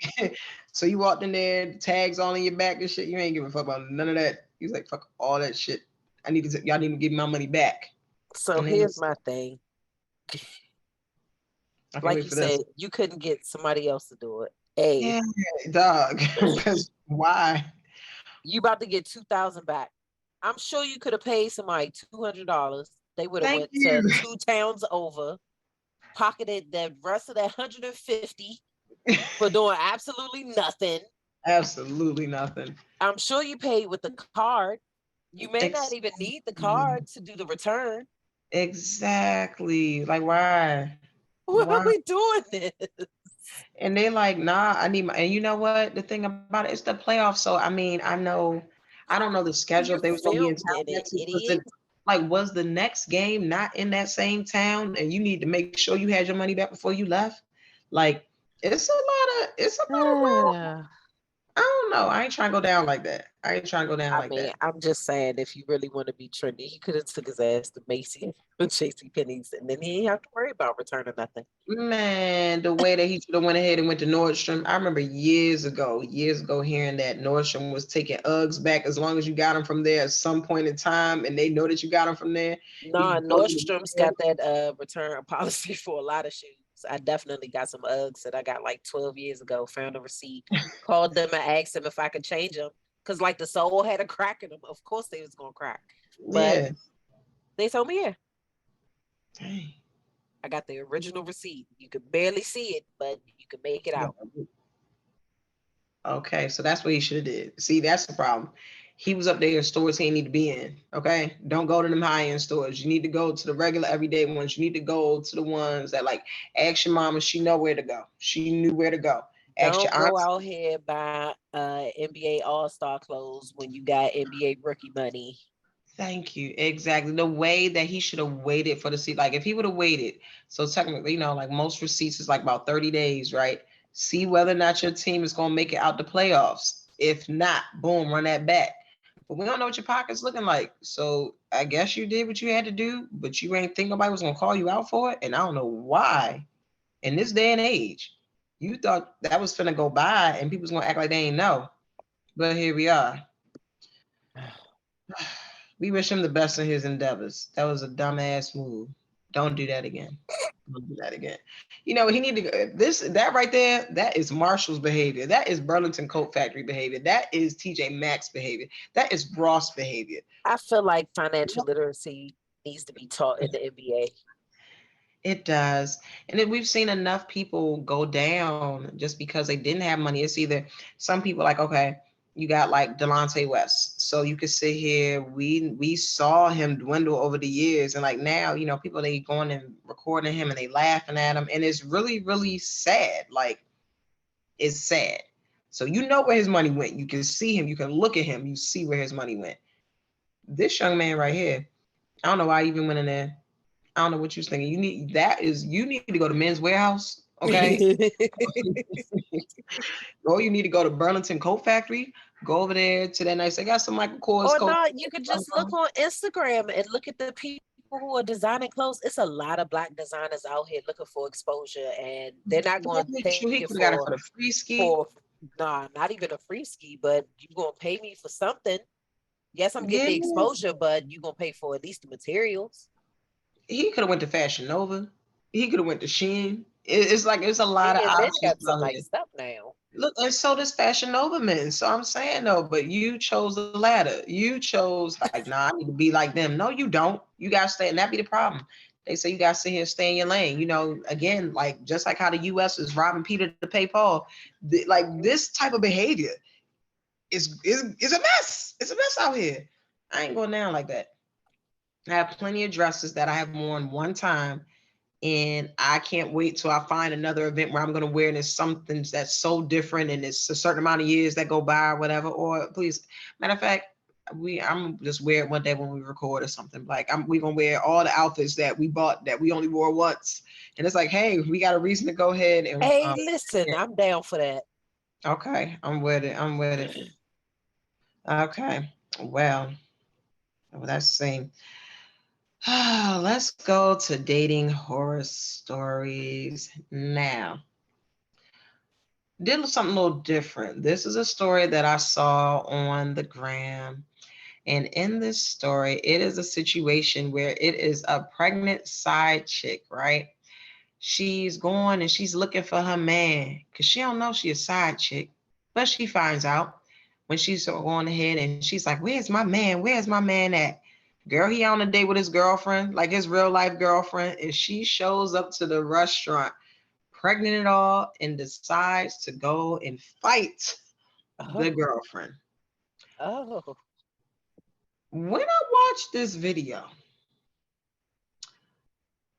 so you walked in there, tags all in your back and shit. You ain't give a fuck about none of that. He's like, fuck all that shit. Y'all need to give me my money back. So And then here's my thing. I can't Like wait you for this. said, you couldn't get somebody else to do it. A, Yeah, dog. Because why? you about to get 2,000 back. I'm sure you could have paid somebody $200. They would have Thank went you. to 2 towns over, pocketed the rest of that 150 for doing absolutely nothing. Absolutely nothing. I'm sure you paid with the card. You may not even need the card Exactly. to do the return. Exactly. Like, why? Why are Why? we doing this? And they like, nah, I need my, and you know what? The thing about it, it's the playoffs. So I mean, I don't know the schedule if You they was gonna be in filmed town in it, next week. idiot. Was the next game not in that same town and you need to make sure you had your money back before you left? Like, it's a lot of I don't know. I ain't trying to go down like that. I ain't trying to go down I like mean, that. I'm just saying, if you really want to be trendy, he could have took his ass to Macy's and J.C. Penney's, and then he ain't have to worry about returning nothing. Man, the way that he should have went ahead and went to Nordstrom. I remember years ago hearing that Nordstrom was taking Uggs back as long as you got them from there at some point in time and they know that you got them from there. You Nah, can go to Nordstrom's the got that return policy for a lot of shoes. I definitely got some Uggs that I got like 12 years ago. Found a receipt, called them and asked them if I could change them because like the sole had a crack in them. Of course they was gonna crack, but yeah. they told me yeah. Dang. I got the original receipt. You could barely see it, but you could make it out. Okay, so that's what he should have did. See, that's the problem. He was up there in stores he didn't need to be in. Okay, don't go to them high end stores. You need to go to the regular everyday ones. You need to go to the ones that like ask your mama. She know where to go. She knew where to go. Ask your Don't go aunts. out here buy NBA All Star clothes when you got NBA rookie money. Thank you. Exactly. The way that he should have waited for the seat. Like if he would have waited, so technically, like most receipts is like about 30 days, right? See whether or not your team is going to make it out the playoffs. If not, boom, run that back. But we don't know what your pocket's looking like. So I guess you did what you had to do, but you ain't think nobody was going to call you out for it. And I don't know why in this day and age, you thought that was finna go by and people's going to act like they ain't know. But here we are. We wish him the best in his endeavors. That was a dumbass move. Don't do that again. Don't do that again. He need to go. That right there. That is Marshall's behavior. That is Burlington Coat Factory behavior. That is TJ Maxx behavior. That is Ross behavior. I feel like financial literacy needs to be taught in the NBA. It does. And then we've seen enough people go down just because they didn't have money. It's either some people like, okay, you got like Delonte West. So you could sit here. We saw him dwindle over the years. And like now, people they going and recording him and they laughing at him. And it's really, really sad. Like it's sad. So you know where his money went. You can see him, you can look at him, you see where his money went. This young man right here, I don't know why I even went in there. I don't know what you're thinking. You need to go to Men's Warehouse, okay? Or you need to go to Burlington Coat Factory. Go over there to that nice. They got some Michael Kors Or coat. not, you could just look on Instagram and look at the people who are designing clothes. It's a lot of black designers out here looking for exposure, and they're not going to take He it could have got it for the free ski. for nah, not even a free ski, but you're gonna pay me for something. Yes, I'm getting Yeah, the exposure, but you're gonna pay for at least the materials. he could have went to Fashion Nova. He could have went to Shein. It's like it's a lot of And then options got some out nice here. stuff now. Look, and so does Fashion Nova men. So I'm saying though, but you chose the latter. You chose like, nah, I need to be like them. No, you don't. You gotta stay, and that be the problem. They say you gotta sit here and stay in your lane. Again, like just like how the U.S. is robbing Peter to pay Paul, like this type of behavior is a mess. It's a mess out here. I ain't going down like that. I have plenty of dresses that I have worn one time And I can't wait till I find another event where I'm going to wear it. It's something that's so different, and it's a certain amount of years that go by or whatever. Or please, matter of fact, I'm just wear it one day when we record or something. Like we gonna wear all the outfits that we bought that we only wore once, and it's like, hey, we got a reason to go ahead and Hey, listen, yeah. I'm down for that. Okay, I'm with it. I'm with it. Okay, well, let's see. Let's go to dating horror stories now. Did something a little different. This is a story that I saw on the gram. And in this story, it is a situation where it is a pregnant side chick, right? She's going and she's looking for her man because she don't know she a side chick. But she finds out when she's going ahead and she's like, where's my man? Where's my man at? Girl, he on a date with his girlfriend, like his real life girlfriend. And she shows up to the restaurant pregnant and all, and decides to go and fight the Oh, girlfriend. oh, When I watched this video,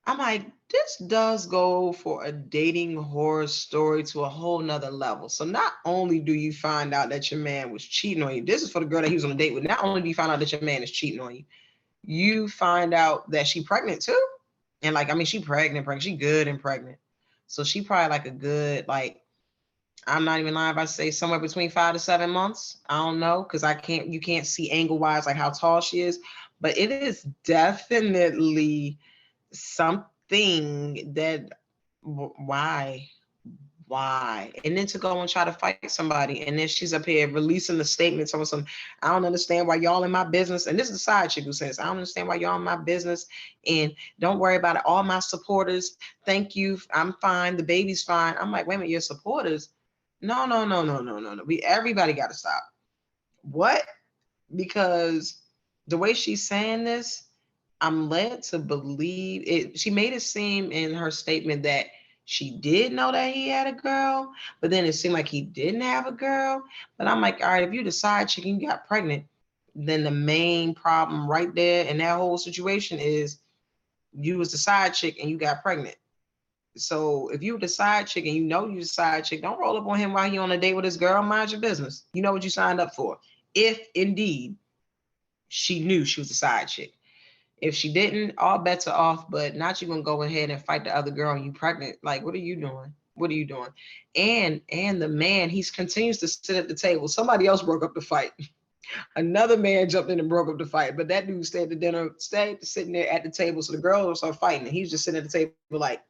I'm like, this does go for a dating horror story to a whole nother level. So not only do you find out that your man was cheating on you, this is for the girl that he was on a date with. Not only do you find out that your man is cheating on you, you find out that she pregnant too. And like, I mean, she pregnant, she good and pregnant. So she probably like a good, like, I'm not even lying if I say somewhere between 5 to 7 months. I don't know because you can't see angle wise like how tall she is, but it is definitely something that why and then to go and try to fight somebody, and then she's up here releasing the statements on some, I don't understand why y'all in my business. And this is a side chick who says, I don't understand why y'all in my business, and don't worry about it, all my supporters, thank you, I'm fine, the baby's fine. I'm like, wait a minute, your supporters? No, no, no, no, no, no, no. We everybody got to stop. What? Because the way she's saying this, I'm led to believe it. She made it seem in her statement that she did know that he had a girl, but then it seemed like he didn't have a girl. But I'm like, all right, if you decide chicken you got pregnant, then the main problem right there in that whole situation is you was the side chick and you got pregnant. So if you the side chick and you know you the side chick, don't roll up on him while he on a date with his girl. Mind your business. You know what you signed up for. If indeed she knew she was a side chick. If she didn't, all bets are off. But not you gonna go ahead and fight the other girl and you pregnant. Like, what are you doing? What are you doing? And the man, he continues to sit at the table. Somebody else broke up the fight. Another man jumped in and broke up the fight. But that dude stayed at the dinner, stayed sitting there at the table. So the girls are fighting, and he's just sitting at the table like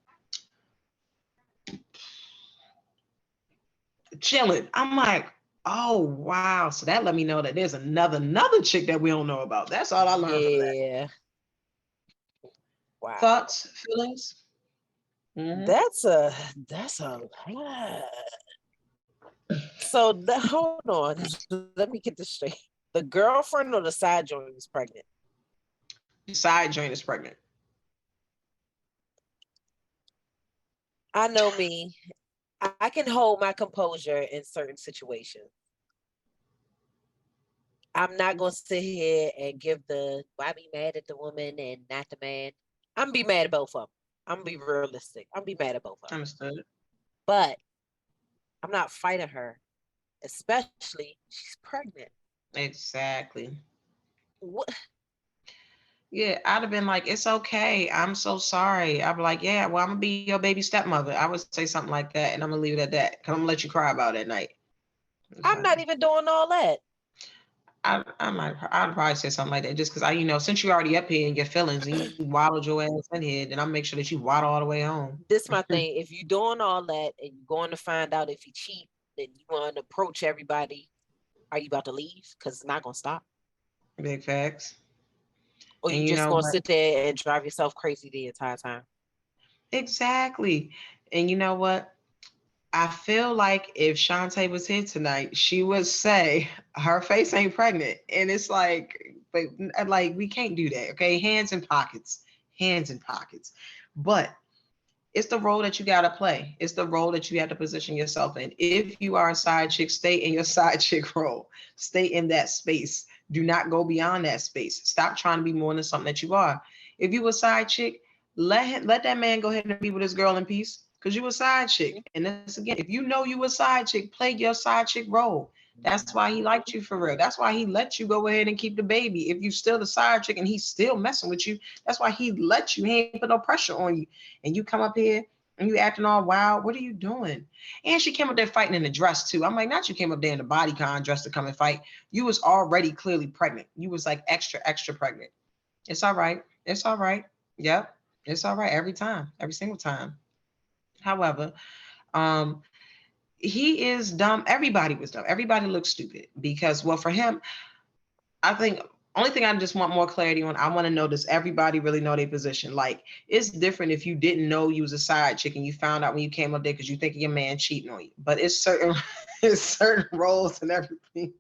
chilling. I'm like, oh wow. So that let me know that there's another chick that we don't know about. That's all I learned from that. yeah. Wow. Thoughts, feelings? Mm-hmm. That's a lot. So hold on. Let me get this straight. The girlfriend or the side joint is pregnant? Side joint is pregnant. I know me. I can hold my composure in certain situations. I'm not gonna sit here and give the why be mad at the woman and not the man. I'm gonna be mad at both of them. I'm gonna be realistic. I'm gonna be mad at both of them. Understood. But I'm not fighting her, especially she's pregnant. Exactly. What? Yeah, I'd have been like, it's okay. I'm so sorry. I'd be like, yeah, well, I'm gonna be your baby stepmother. I would say something like that, and I'm gonna leave it at that. Cause I'm gonna let you cry about it at night. It's I'm not fine. even doing all that. I'd probably say something like that just because since you're already up here in your feelings and you waddled your ass in here, then I'll make sure that you waddle all the way home. This my thing. If you're doing all that and you're going to find out if he cheat, then you want to approach everybody. Are you about to leave? Because it's not gonna stop. Big facts. Or And you you just know gonna what? sit there and drive yourself crazy the entire time. Exactly. And you know what? I feel like if Shantae was here tonight, she would say her face ain't pregnant. And it's like we can't do that. Okay. Hands in pockets. Hands in pockets. But it's the role that you gotta play. It's the role that you have to position yourself in. If you are a side chick, stay in your side chick role. Stay in that space. Do not go beyond that space. Stop trying to be more than something that you are. If you a side chick, Let that man go ahead and be with his girl in peace. Cause you a side chick. And this again, if you know you a side chick, play your side chick role. That's why he liked you for real. That's why he let you go ahead and keep the baby. If you still the side chick and he's still messing with you, that's why he let you. He ain't put no pressure on you. And you come up here and you acting all wild. What are you doing? And she came up there fighting in the dress too. I'm like, not you came up there in the bodycon dress to come and fight. You was already clearly pregnant. You was like extra, extra pregnant. It's all right. It's all right. Yep. It's all right every time, every single time. However, um, he is dumb. Everybody was dumb. Everybody looks stupid because, well, for him, I think only thing I just want more clarity on. I want to know, does everybody really know their position? Like, it's different if you didn't know you was a side chick and you found out when you came up there because you think your man cheating on you. But it's certain, it's certain roles and everything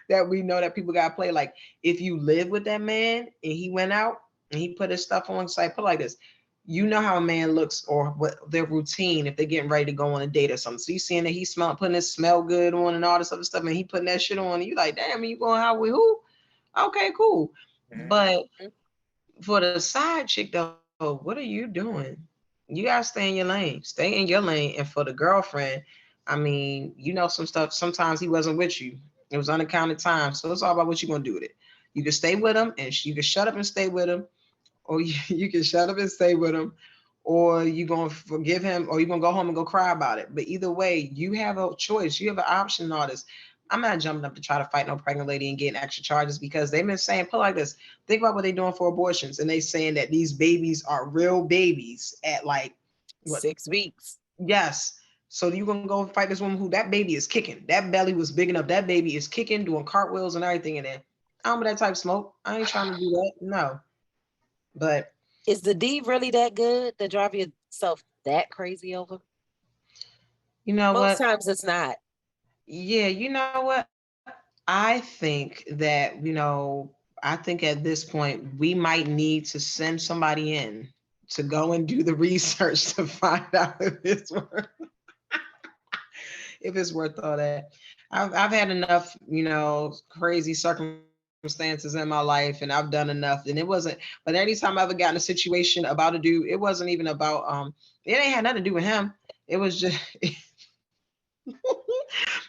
that we know that people gotta play. Like, if you live with that man and he went out and he put his stuff on site, put like this, you know how a man looks or what their routine if they're getting ready to go on a date or something. So you seeing that he putting his smell good on and all this other stuff, and he putting that shit on, and you like, damn, you going out with who? Okay, cool. But Mhm. for the side chick though, what are you doing? You gotta stay in your lane. Stay in your lane. And for the girlfriend, I mean, you know some stuff. Sometimes he wasn't with you. It was unaccounted time. So it's all about what you're gonna do with it. You can stay with him, and you can shut up and stay with him, or you can shut up and stay with him, or you gonna forgive him, or you gonna go home and go cry about it. But either way, you have a choice. You have an option. And all this. I'm not jumping up to try to fight no pregnant lady and getting extra charges because they've been saying, put like this, think about what they're doing for abortions, and they saying that these babies are real babies at like what? 6 weeks. Yes. So you gonna go fight this woman who that baby is kicking? That belly was big enough. That baby is kicking, doing cartwheels and everything in there. I don't want that type of smoke. I ain't trying to do that. No. But Is the D really that good to drive yourself that crazy over? you know Most what? times it's not. Yeah, you know what? I think that, I think at this point we might need to send somebody in to go and do the research to find out if it's worth all that. I've had enough, crazy circumstances in my life, and I've done enough, and it wasn't. But anytime I ever got in a situation about a dude, it wasn't even about it ain't had nothing to do with him. It was just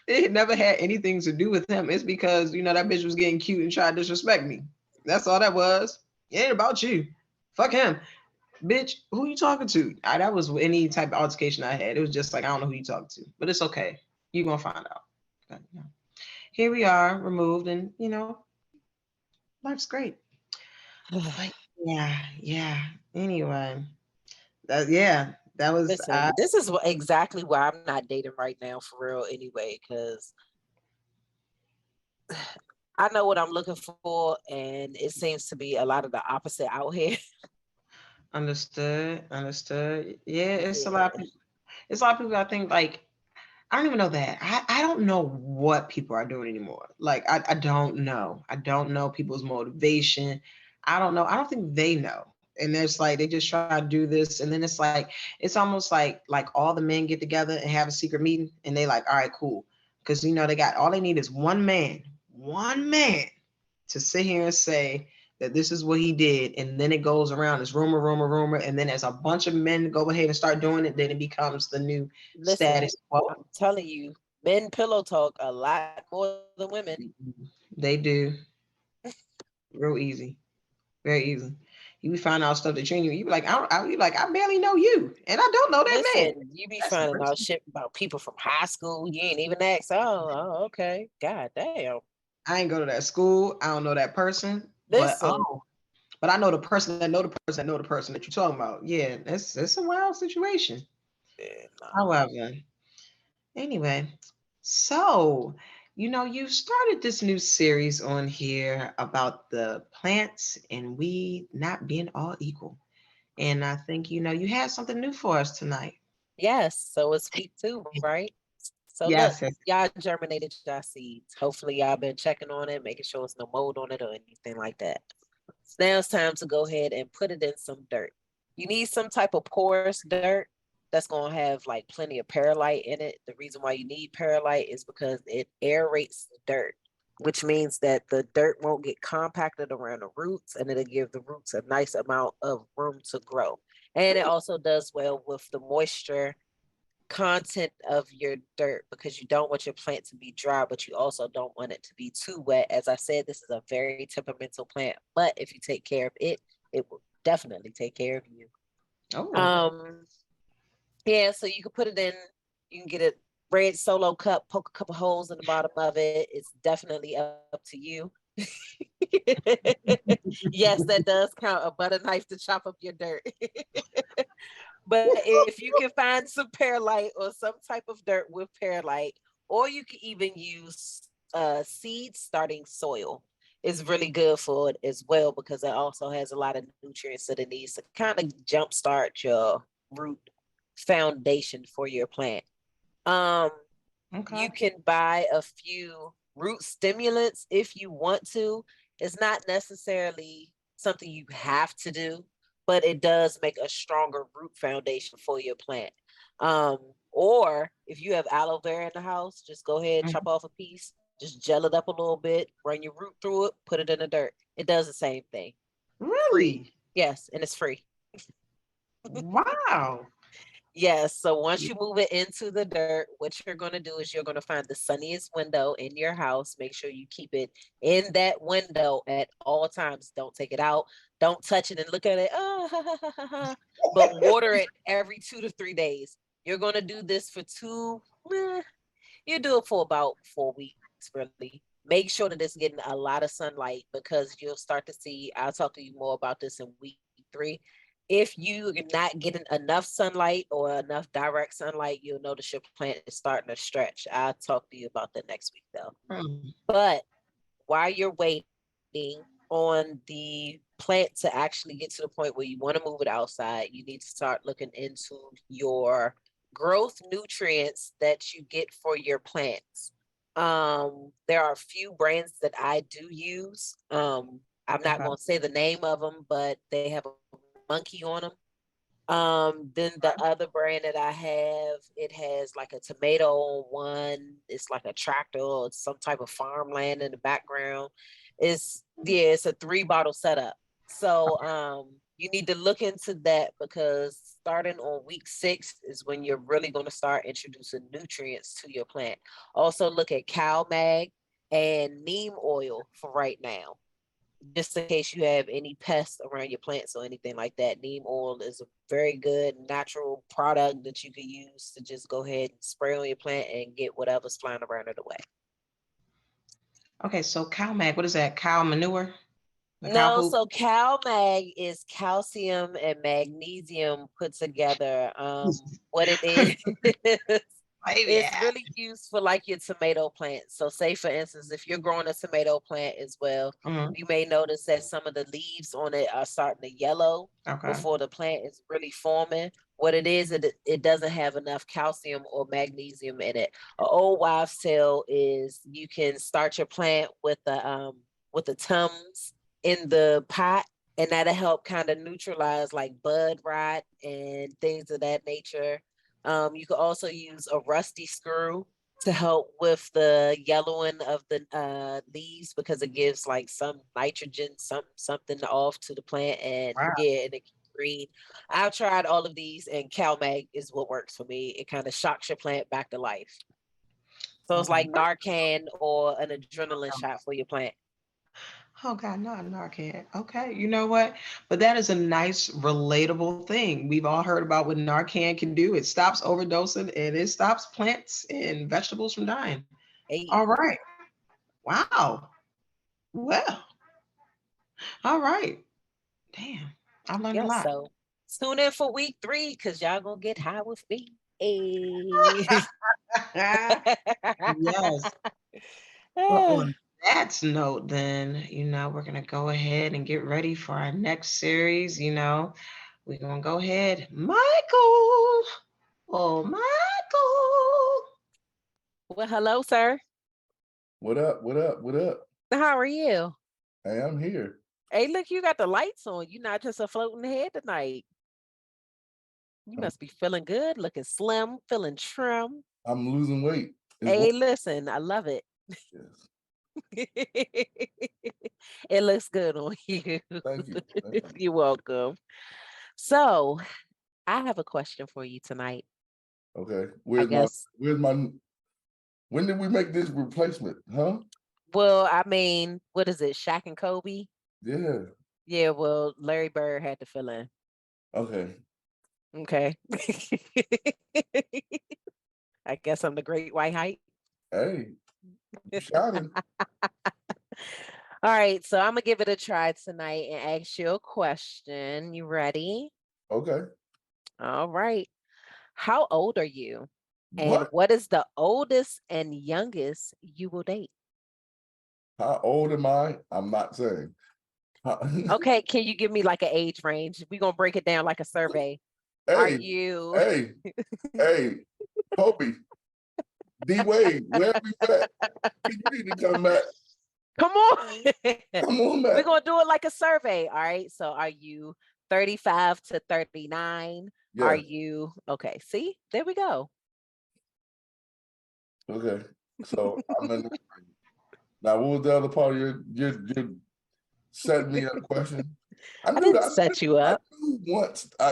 it never had anything to do with him. It's because that bitch was getting cute and tried to disrespect me. That's all that was. It ain't about you. Fuck him, bitch. Who you talking to? That was any type of altercation I had. It was just like, I don't know who you talking to, but it's okay. You gonna find out. But, here we are, removed, and life's great. But yeah, yeah. Anyway, yeah, that was. Listen, this is exactly why I'm not dating right now for real anyway, because I know what I'm looking for, and it seems to be a lot of the opposite out here. Understood. Understood. Yeah, it's a lot of Yeah. people. It's a lot of people. I think like I don't even know that. I don't know what people are doing anymore. Like I don't know. I don't know people's motivation. I don't know. I don't think they know. And it's like they just try to do this, and then it's almost like all the men get together and have a secret meeting, and they like, all right, cool, because they got all they need is one man to sit here and say that this is what he did, and then it goes around as rumor, rumor, rumor, and then as a bunch of men go ahead and start doing it, then it becomes the new Listen, status I'm quo. telling you, men pillow talk a lot more than women. They do real easy, very easy. You be finding out stuff that you be like, you like, I barely know you, and I don't know that man. Listen, you be That's the finding out person. shit about people from high school. You ain't even asked. Oh, okay. God damn. I ain't go to that school. I don't know that person, but Listen, but I know the person that know the person that know the person that you're talking about. Yeah, it's a wild situation. nah. However, anyway, so you've started this new series on here about the plants and we not being all equal. And I think you had something new for us tonight. Yes. So it's week 2, right? So look, Yes, yes. y'all germinated y'all seeds. Hopefully y'all been checking on it, making sure it's no mold on it or anything like that. Now it's time to go ahead and put it in some dirt. You need some type of porous dirt that's going to have like plenty of perlite in it. The reason why you need perlite is because it aerates the dirt. which means that the dirt won't get compacted around the roots and it'll give the roots a nice amount of room to grow. And it also does well with the moisture content of your dirt because you don't want your plant to be dry, but you also don't want it to be too wet. As I said, this is a very temperamental plant, but if you take care of it, it will definitely take care of you. Oh, Um, yeah, so you can put it in, you can get a red solo cup, poke a couple holes in the bottom of it. It's definitely up to you. Yes, that does count a butter knife to chop up your dirt. But if you can find some perlite or some type of dirt with perlite, or you can even use seed starting soil, is really good for it as well because it also has a lot of nutrients that it needs to kind of jumpstart your root foundation for your plant. Um, you okay. can buy a few root stimulants if you want to. It's not necessarily something you have to do, but it does make a stronger root foundation for your plant. Um, or if you have aloe vera in the house, just go ahead, chop Mhm. off a piece, just gel it up a little bit, run your root through it, put it in the dirt. It does the same thing. Free. Really? Yes, and it's free. Wow. Yes. So once you move it into the dirt, what you're going to do is you're going to find the sunniest window in your house. Make sure you keep it in that window at all times. Don't take it out. Don't touch it and look at it. Oh, ha, ha, ha, ha, ha. But water it every 2 to 3 days. You're going to do this for you do it for about 4 weeks, really. Make sure that it's getting a lot of sunlight because you'll start to see. I'll talk to you more about this in week 3. If you are not getting enough sunlight or enough direct sunlight, you'll notice your plant is starting to stretch. I'll talk to you about that next week, though. Hmm. But while you're waiting on the plant to actually get to the point where you want to move it outside, you need to start looking into your growth nutrients that you get for your plants. There are a few brands that I do use. I'm not Okay. going to say the name of them, but they have a monkey on them. Then the other brand that I have, it has like a tomato on one. It's like a tractor or some type of farmland in the background. It's a 3 bottle setup. So you need to look into that because starting on week 6 is when you're really going to start introducing nutrients to your plant. Also look at cow mag and neem oil for right now just in case you have any pests around your plants or anything like that. Neem oil is a very good natural product that you can use to just go ahead and spray on your plant and get whatever's flying around it away. Okay, so cow mag, what is that? Cow manure? The cow No, poop? so Cal Mag is calcium and magnesium put together. What it is, it's Yeah. really used for like your tomato plants. So, say for instance, if you're growing a tomato plant as well, Hmm. you may notice that some of the leaves on it are starting to yellow Okay. before the plant is really forming. What it is, it doesn't have enough calcium or magnesium in it. An old wives' tale is you can start your plant with the Tums in the pot, and that'll help kind of neutralize like bud rot and things of that nature. You could also use a rusty screw to help with the yellowing of the leaves because it gives like some nitrogen, something off to the plant, and Wow. yeah, and it can green. I've tried all of these, and CalMag is what works for me. It kind of shocks your plant back to life. So it's like Narcan or an adrenaline shot for your plant. Oh God, not Narcan. Okay, you know what? But that is a nice, relatable thing. We've all heard about what Narcan can do. It stops overdosing and it stops plants and vegetables from dying. Hey, All right. Wow. Well, all right. Damn. I learned a yes. lot. So tune in for week 3 because y'all gonna get high with me. Hey. Yes. Well, on that note, then, we're going to go ahead and get ready for our next series. We're going to go ahead. Michael. Oh, Michael. Well, hello, sir. What up? What up? What up? How are you? Hey, I'm here. Hey, look, you got the lights on. You're not just a floating head tonight. You I'm, must be feeling good, looking slim, feeling trim. I'm losing weight. It's Hey, work. listen, I love it. Yes. It looks good on you. Thank you. Thank you. You're welcome. So I have a question for you tonight. Okay. I guess. When did we make this replacement? Huh? Well, I mean, what is it? Shaq and Kobe? Yeah. Yeah, well, Larry Bird had to fill in. Okay. Okay. I guess I'm the great white height. Hey, you shot him. All right, so I'm gonna give it a try tonight and ask you a question. You ready? Okay. All right. How old are you? And What? what is the oldest and youngest you will date? How old am I? I'm not saying. Okay, can you give me like an age range? We're gonna break it down like a survey. Are Hey, you hey, hey, Kobe, D Wade, wherever you at, you need to come back. come on? Come on We're back. gonna do it like a survey. All right. So are you 35 to 39? Are Yeah. you okay? See, there we go. Okay. So I'm in. Now, what was the other part of your setting me up question? I I knew didn't that. set you I up. knew once. I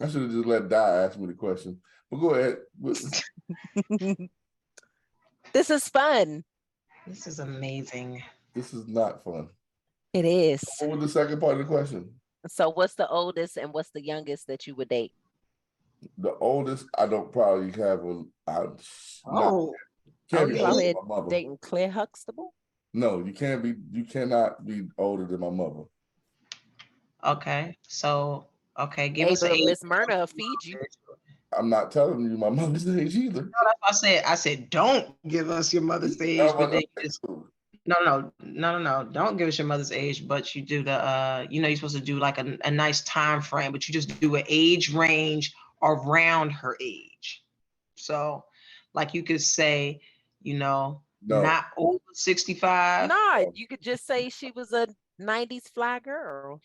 should have just let Di ask me the question. But go ahead. This is fun. This is amazing. This is not fun. It is. What was the second part of the question? So what's the oldest and what's the youngest that you would date? The oldest, I don't probably have a. I'm not. Oh, Can't be You out older here than my mother. dating Claire Huxtable? No, you can't be. You cannot be older than my mother. okay. So, okay, give Hey, us an but age. Miss Myrna will feed you. I'm not telling you my mother's age either. No, that's what I said, don't give us your mother's age, but then you just no. Don't give us your mother's age, but you do the you're supposed to do like a nice time frame, but you just do an age range around her age. So, like you could say, No. not over 65. Nah, you could just say she was a 90s fly girl,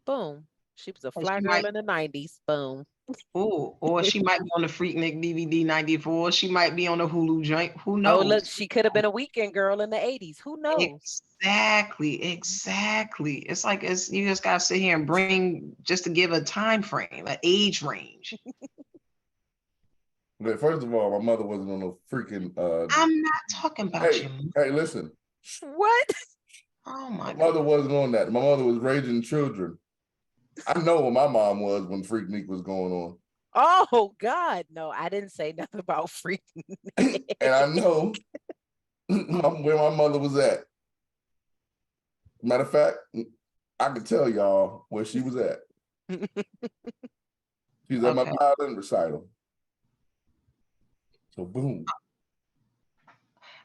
Boom. She was a Or fly she girl might, in the 90s. Boom. or she might be on the Freaknik DVD 94. She might be on the Hulu joint. Who Oh, look, knows? she could have been a weekend girl in the 80s. Who knows? Exactly. It's like you just gotta sit here and bring just to give a time frame, an age range. Okay, first of all, my mother wasn't on no freaking. I'm not talking about Hey, you. hey, listen. What? Oh My my God. mother wasn't on that. My mother was raising children. I know what my mom was when Freaknik was going on. Oh, God. No, I didn't say nothing about freaking. And I know where my mother was at. Matter of fact, I could tell y'all where she was at. She was at my Okay. violin recital. So boom.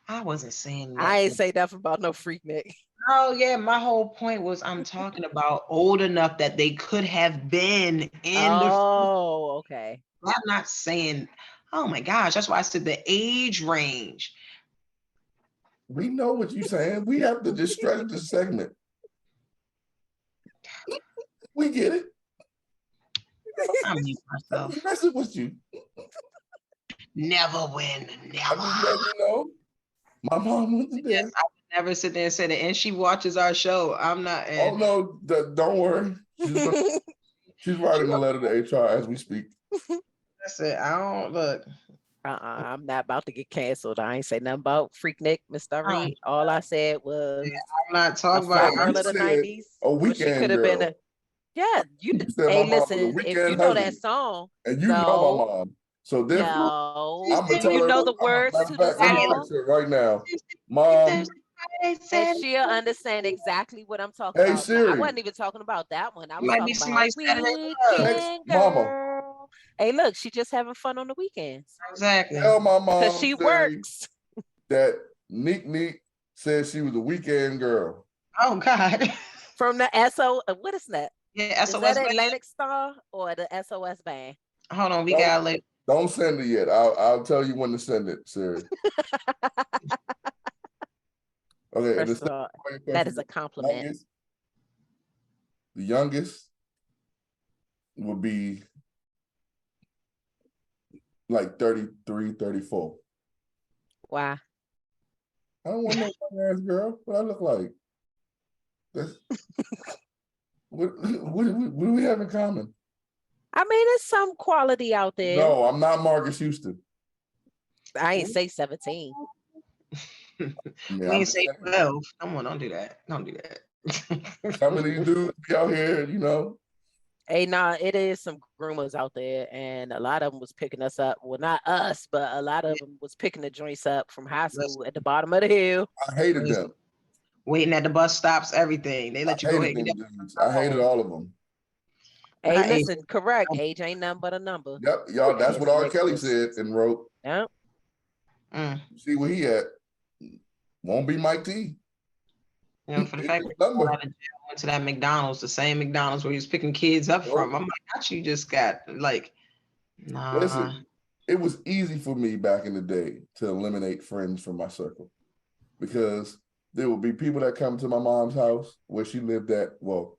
I wasn't saying I ain't nothing. say nothing about no Freaknik. Oh yeah, my whole point was I'm talking about old enough that they could have been in the. Oh, okay. I'm not saying. Oh my gosh, that's why I said the age range. We know what you're saying. We have to just stretch this segment. We get it. I'm mute I'm myself. messing with you. Never win. I Never. just let you know. My mom wasn't there. Yes, I would never sit there and say that. And she watches our show. I'm not. Oh no, don't worry. She's writing a letter to HR as we speak. That's it. I don't look. I'm not about to get canceled. I ain't say nothing about Freaknik, Mr. Reed. All I said was I'm not a talking fly about. No, girl you of the said 90s. a Or she weekend could have been girl. a yeah. You said Hey, my mom was a listen, if you weekend know that husband, song, and you know my no, mom. So therefore, no. I'm gonna Do tell you her. know the words Matter to of the fact, let me song? text her right now. If Mom, there's somebody And Saturday she'll understand exactly what I'm talking hey about. Now, I Siri, wasn't even talking about that one. I was might be talking about somebody Saturday love. text weekend mama. girl. Hey, look, she just having fun on the weekends Exactly. Tell my because mom she Siri works. that Nek Nek said she was a weekend girl. Oh God. From the SO, what is that? Yeah, Is that SOS. Atlantic Star or the SOS band? Hold on, we Don't, got like. don't send it yet. I'll tell you when to send it, Siri. Okay, and First of all, the that is a compliment. the youngest would be like 33, 34. Why? I don't want no young ass girl. What I look like? That's what do we have in common? I mean, there's some quality out there. No, I'm not Marcus Houston. I ain't say 17. Yeah, We ain't say 12. Come on, don't do that. Don't do that. Some of these dudes be out here, you know. Hey, nah, it is some groomers out there, and a lot of them was picking us up. Well, not us, but a lot of them was picking the joints up from high school at the bottom of the hill. I hated them. Waiting at the bus stops, everything. They let you go ahead and get that. I hated all of them. Hey, Not age. listen, correct. Age ain't nothing but a number. Yep, y'all. That's what R. Kelly said and wrote. Yep. See where he at. Won't be Mike T. You know, for the fact that he went to that McDonald's, the same McDonald's where he was picking kids up from. I'm like, not you just got like, nah. Listen, it was easy for me back in the day to eliminate friends from my circle because there would be people that come to my mom's house where she lived at. Well,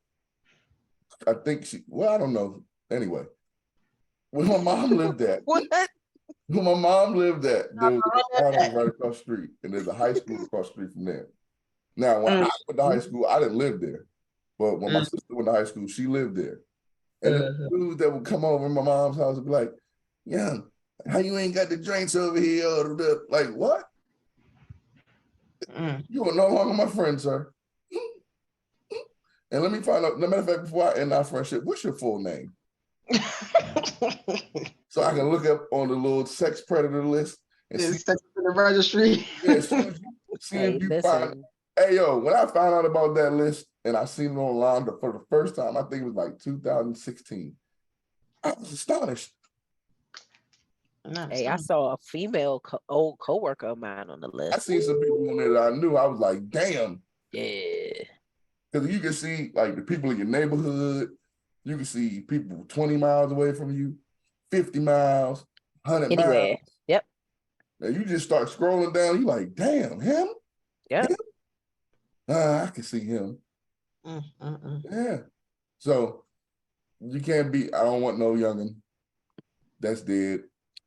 I think I don't know. Anyway, where my mom lived at. What? Where my mom lived at, there was a McDonald's right across the street, and there's a high school across the street from there. Now, when I went to high school, I didn't live there. But when my sister went to high school, she lived there. And the dudes that would come over to my mom's house would be like, "Yeah, how you ain't got the drinks over here?" Like, what? You are no longer my friend, sir. And let me find out, no matter of fact, before I end our friendship, what's your full name? So I can look up on the little sex predator list and see in the registry. Yeah, see if you find. Hey, yo, when I found out about that list and I seen it online for the first time, I think it was like 2016. I was astonished. Hey, I saw a female old coworker of mine on the list. I seen some people on there that I knew. I was like, damn. Yeah. Because you can see like the people in your neighborhood. You can see people 20 miles away from you, 50 miles, 100 miles. Yep. And you just start scrolling down. You like, damn, him? Yep. Him? I can see him. Yeah. So you can't be, I don't want no youngin. That's dead.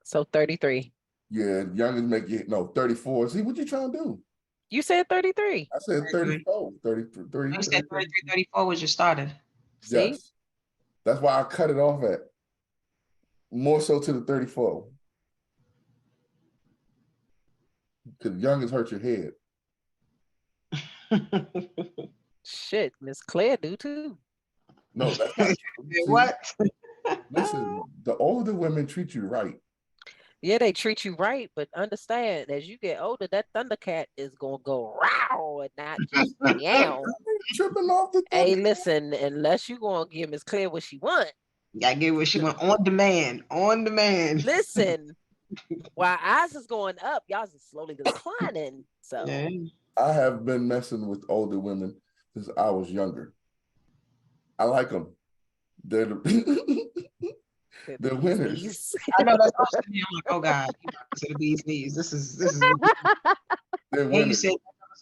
So 33. Yeah, youngins make you, no, 34. See, what you trying to do? You said 33. I said 34. 33. You said 33, 34 was your starter. See? Yes. That's why I cut it off at. More so to the 34. Because youngins hurt your head. Shit, Miss Claire do too. No, that's not true. What? Listen, the older women treat you right. Yeah, they treat you right, but understand as you get older, that Thundercat is gonna go row and not just meow. Tripping off the Hey, listen, unless you gonna give Miss Claire what she want. Gotta get what she want on demand. On demand. Listen, while ours is going up, y'all's is slowly declining. So I have been messing with older women since I was younger. I like them. They're they're winners. I know that's also me. I'm like, oh God, to the bee's knees. This is. They're And winners. you said,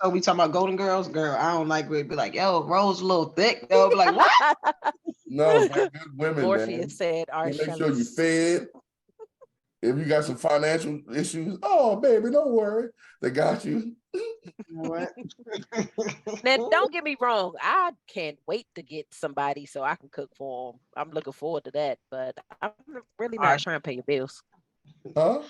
so we talking about Golden Girls, girl. I don't like it. Be like, yo, Rose a little thick. They'll be like, what? No, they're good women. Morpheus man. said, "Our make sure you fed. If you got some financial issues, oh baby, don't worry, they got you." What? Now, don't get me wrong. I can't wait to get somebody so I can cook for them. I'm looking forward to that, but I'm really not trying to pay your bills. Huh?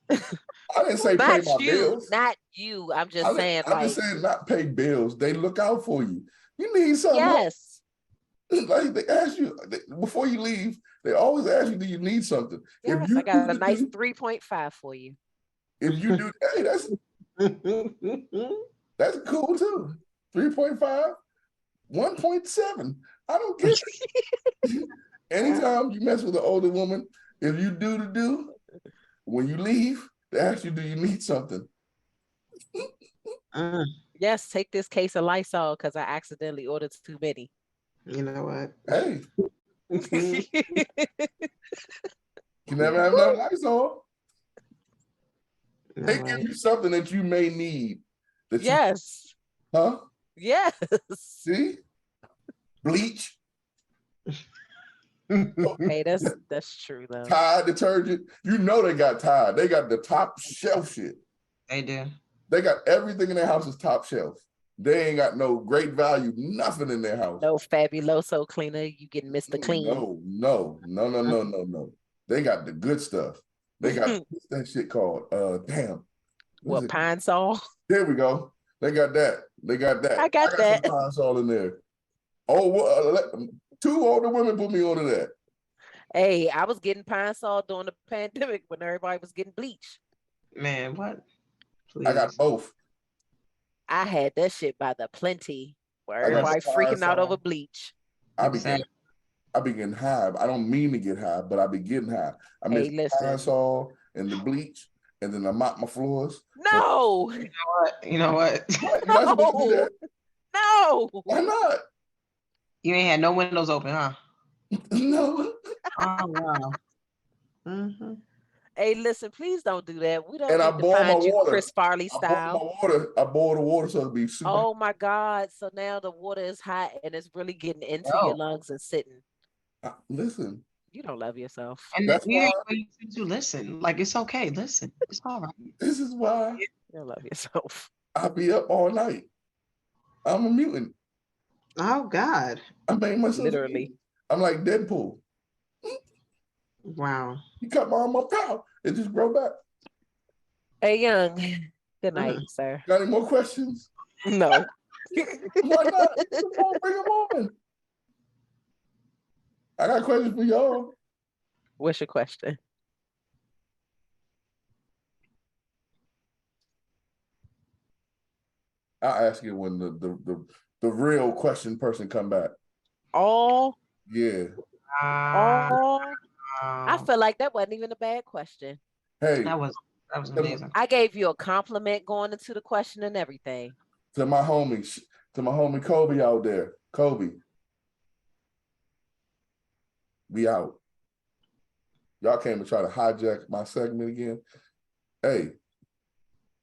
I didn't say pay my bills. Not you. I'm just saying, I'm just saying not pay bills. They look out for you. You need something. Yes. Like they ask you before you leave, they always ask you, do you need something? Yes, If you I got a nice 3.5 for you. If you do, hey, that's cool too. 3.5, 1.7. I don't get it. Anytime you mess with an older woman, if you do, when you leave, they ask you, do you need something? Yes, take this case of Lysol because I accidentally ordered too many. You know what? Hey. You never have enough Lysol. They give you something that you may need. Yes. Huh? Yes. See? Bleach. Hey, that's true though. Tide detergent. You know they got Tide. They got the top shelf shit. They do. They got everything in their house is top shelf. They ain't got no great value, nothing in their house. No Fabuloso cleaner. You getting Mr. Clean. No. They got the good stuff. They got what's that shit called? Damn. What, Pine Sol? There we go. They got that. I got that. Some Pine Sol in there. Oh, well, 2 older women put me onto that. Hey, I was getting Pine Sol during the pandemic when everybody was getting bleach. Man, what? Please. I got both. I had that shit by the plenty where everybody freaking out over bleach. I be getting high. I don't mean to get high, but I be getting high. I miss Pine Sol and the bleach, and then I mop my floors. No. You know what? You're not supposed to do that. No. Why not? You ain't had no windows open, huh? No. Oh wow. Mm-hmm. Hey, listen, please don't do that. We don't and need I to boil find my you water. Chris Farley style. I boil the water so it'll be super. Oh my God. So now the water is hot and it's really getting into your lungs and sitting. Listen. You don't love yourself. And that's why you listen. Like, it's okay. Listen. It's all right. This is why you don't love yourself. I be up all night. I'm a mutant. Oh God. I made myself literally. I'm like Deadpool. Wow. You cut my arm off, pow. It just grow back. Hey, Young. Good night, sir. Got any more questions? No. Why not? Come on, bring them on. I got questions for y'all. What's your question? I'll ask you when the real question person come back. Oh. Yeah. I feel like that wasn't even a bad question. Hey. That was amazing. I gave you a compliment going into the question and everything. To my homie Kobe out there. Kobe. We out. Y'all came to try to hijack my segment again. Hey,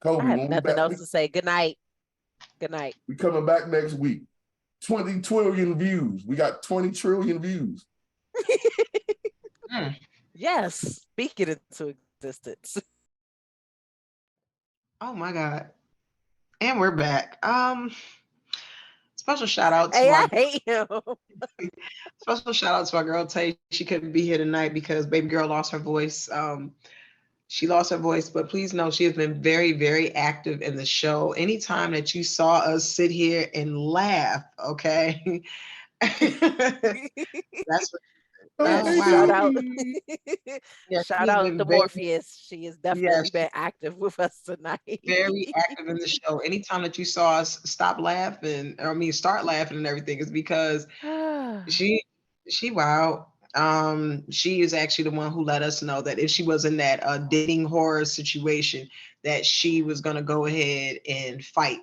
Kobe. I have nothing else to say. Good night. Good night. We coming back next week. 20 trillion views. We got 20 trillion views. Yes. Speak it into existence. Oh my God. And we're back. Special shout out to I hate him. Special shout out to our girl Tay. She couldn't be here tonight because baby girl lost her voice. She lost her voice, but please know she has been very, very active in the show. Anytime that you saw us sit here and laugh, okay? That's shout out. Shout out to Morpheus. She has definitely been active with us tonight. Very active in the show. Anytime that you saw us start laughing and everything is because she wow. She is actually the one who let us know that if she was in that dating horror situation, that she was going to go ahead and fight.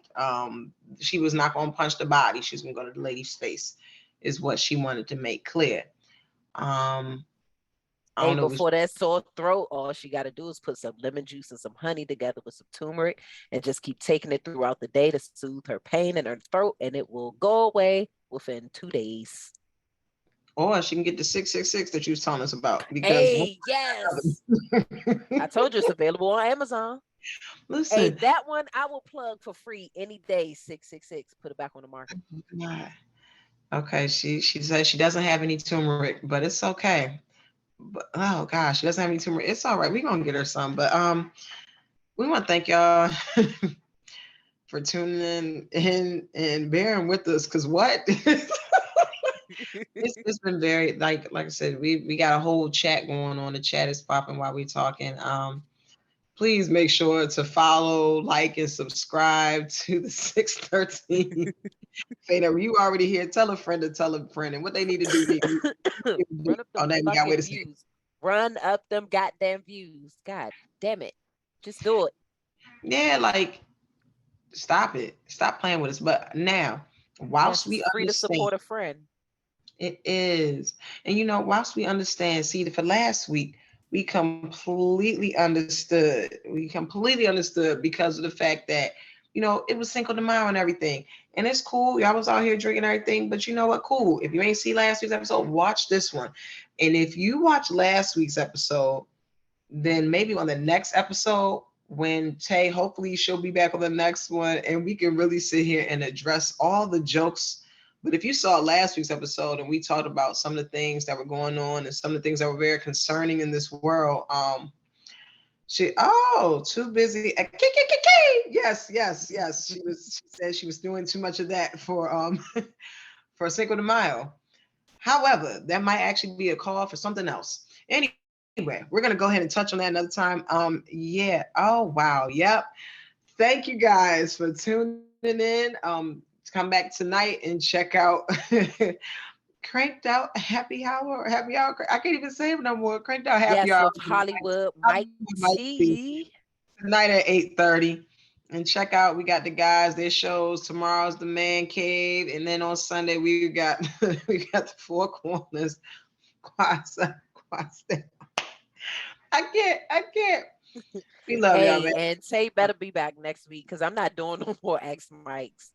She was not going to punch the body. She's going to go to the lady's face, is what she wanted to make clear. Before that sore throat, all she got to do is put some lemon juice and some honey together with some turmeric and just keep taking it throughout the day to soothe her pain in her throat, and it will go away within 2 days. Or she can get the 666 that you was telling us about. Because yes. I told you it's available on Amazon. Listen. Hey, that one I will plug for free any day. 666. Put it back on the market. Okay, she says she doesn't have any turmeric, but it's okay. But oh gosh, she doesn't have any turmeric. It's all right. We're gonna get her some. But we want to thank y'all for tuning in and bearing with us, because what it's been very like I said, we got a whole chat going on. The chat is popping while we're talking. Please make sure to follow, like, and subscribe to the 613. Faye, you already here. Tell a friend to tell a friend, and what they need to do. Run up them goddamn views. God damn it. Just do it. Yeah, like, stop it. Stop playing with us. But now, whilst we free to support a friend. It is. And whilst we understand, see, for last week, we completely understood. We completely understood because of the fact that you know, it was Cinco de Mayo and everything. And it's cool. Y'all was out here drinking everything, but you know what? Cool. If you ain't see last week's episode, watch this one. And if you watch last week's episode, then maybe on the next episode, when Tay, hopefully she'll be back on the next one and we can really sit here and address all the jokes. But if you saw last week's episode and we talked about some of the things that were going on and some of the things that were very concerning in this world, too busy. Yes. She said she was doing too much of that for for Cinco de Mayo. However, that might actually be a call for something else. Anyway, we're gonna go ahead and touch on that another time. Yeah. Oh wow. Yep. Thank you guys for tuning in. Come back tonight and check out Cranked Out Happy Hour. Happy Hour. I can't even say it no more. Cranked Out Happy Hour with Hollywood Mike T. Tonight at 8:30. And check out, we got the guys, their shows. Tomorrow's the Man Cave. And then on Sunday, we got the Four Corners. I can't. We love y'all, man. And Tay better be back next week because I'm not doing no more X Mikes.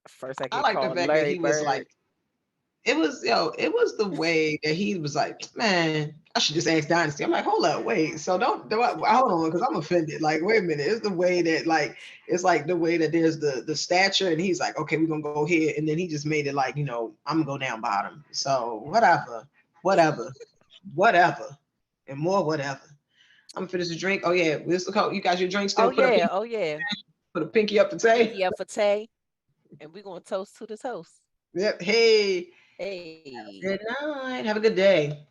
First I like the fact that he was like, it was the way that he was like, man, I should just ask Dynasty. I'm like, hold up, wait. So don't hold on, because I'm offended. Like, wait a minute. It's the way that it's like the way that there's the stature, and he's like, okay, we're gonna go here, and then he just made it like, you know, I'm gonna go down bottom. So whatever, and more whatever. I'm gonna finish the drink. Oh yeah, you guys your drink still? Oh yeah. Put a pinky up for Tay. Pinky up for Tay. And we're going to toast to the toast. Yep. Hey. Hey. Good night. Have a good day.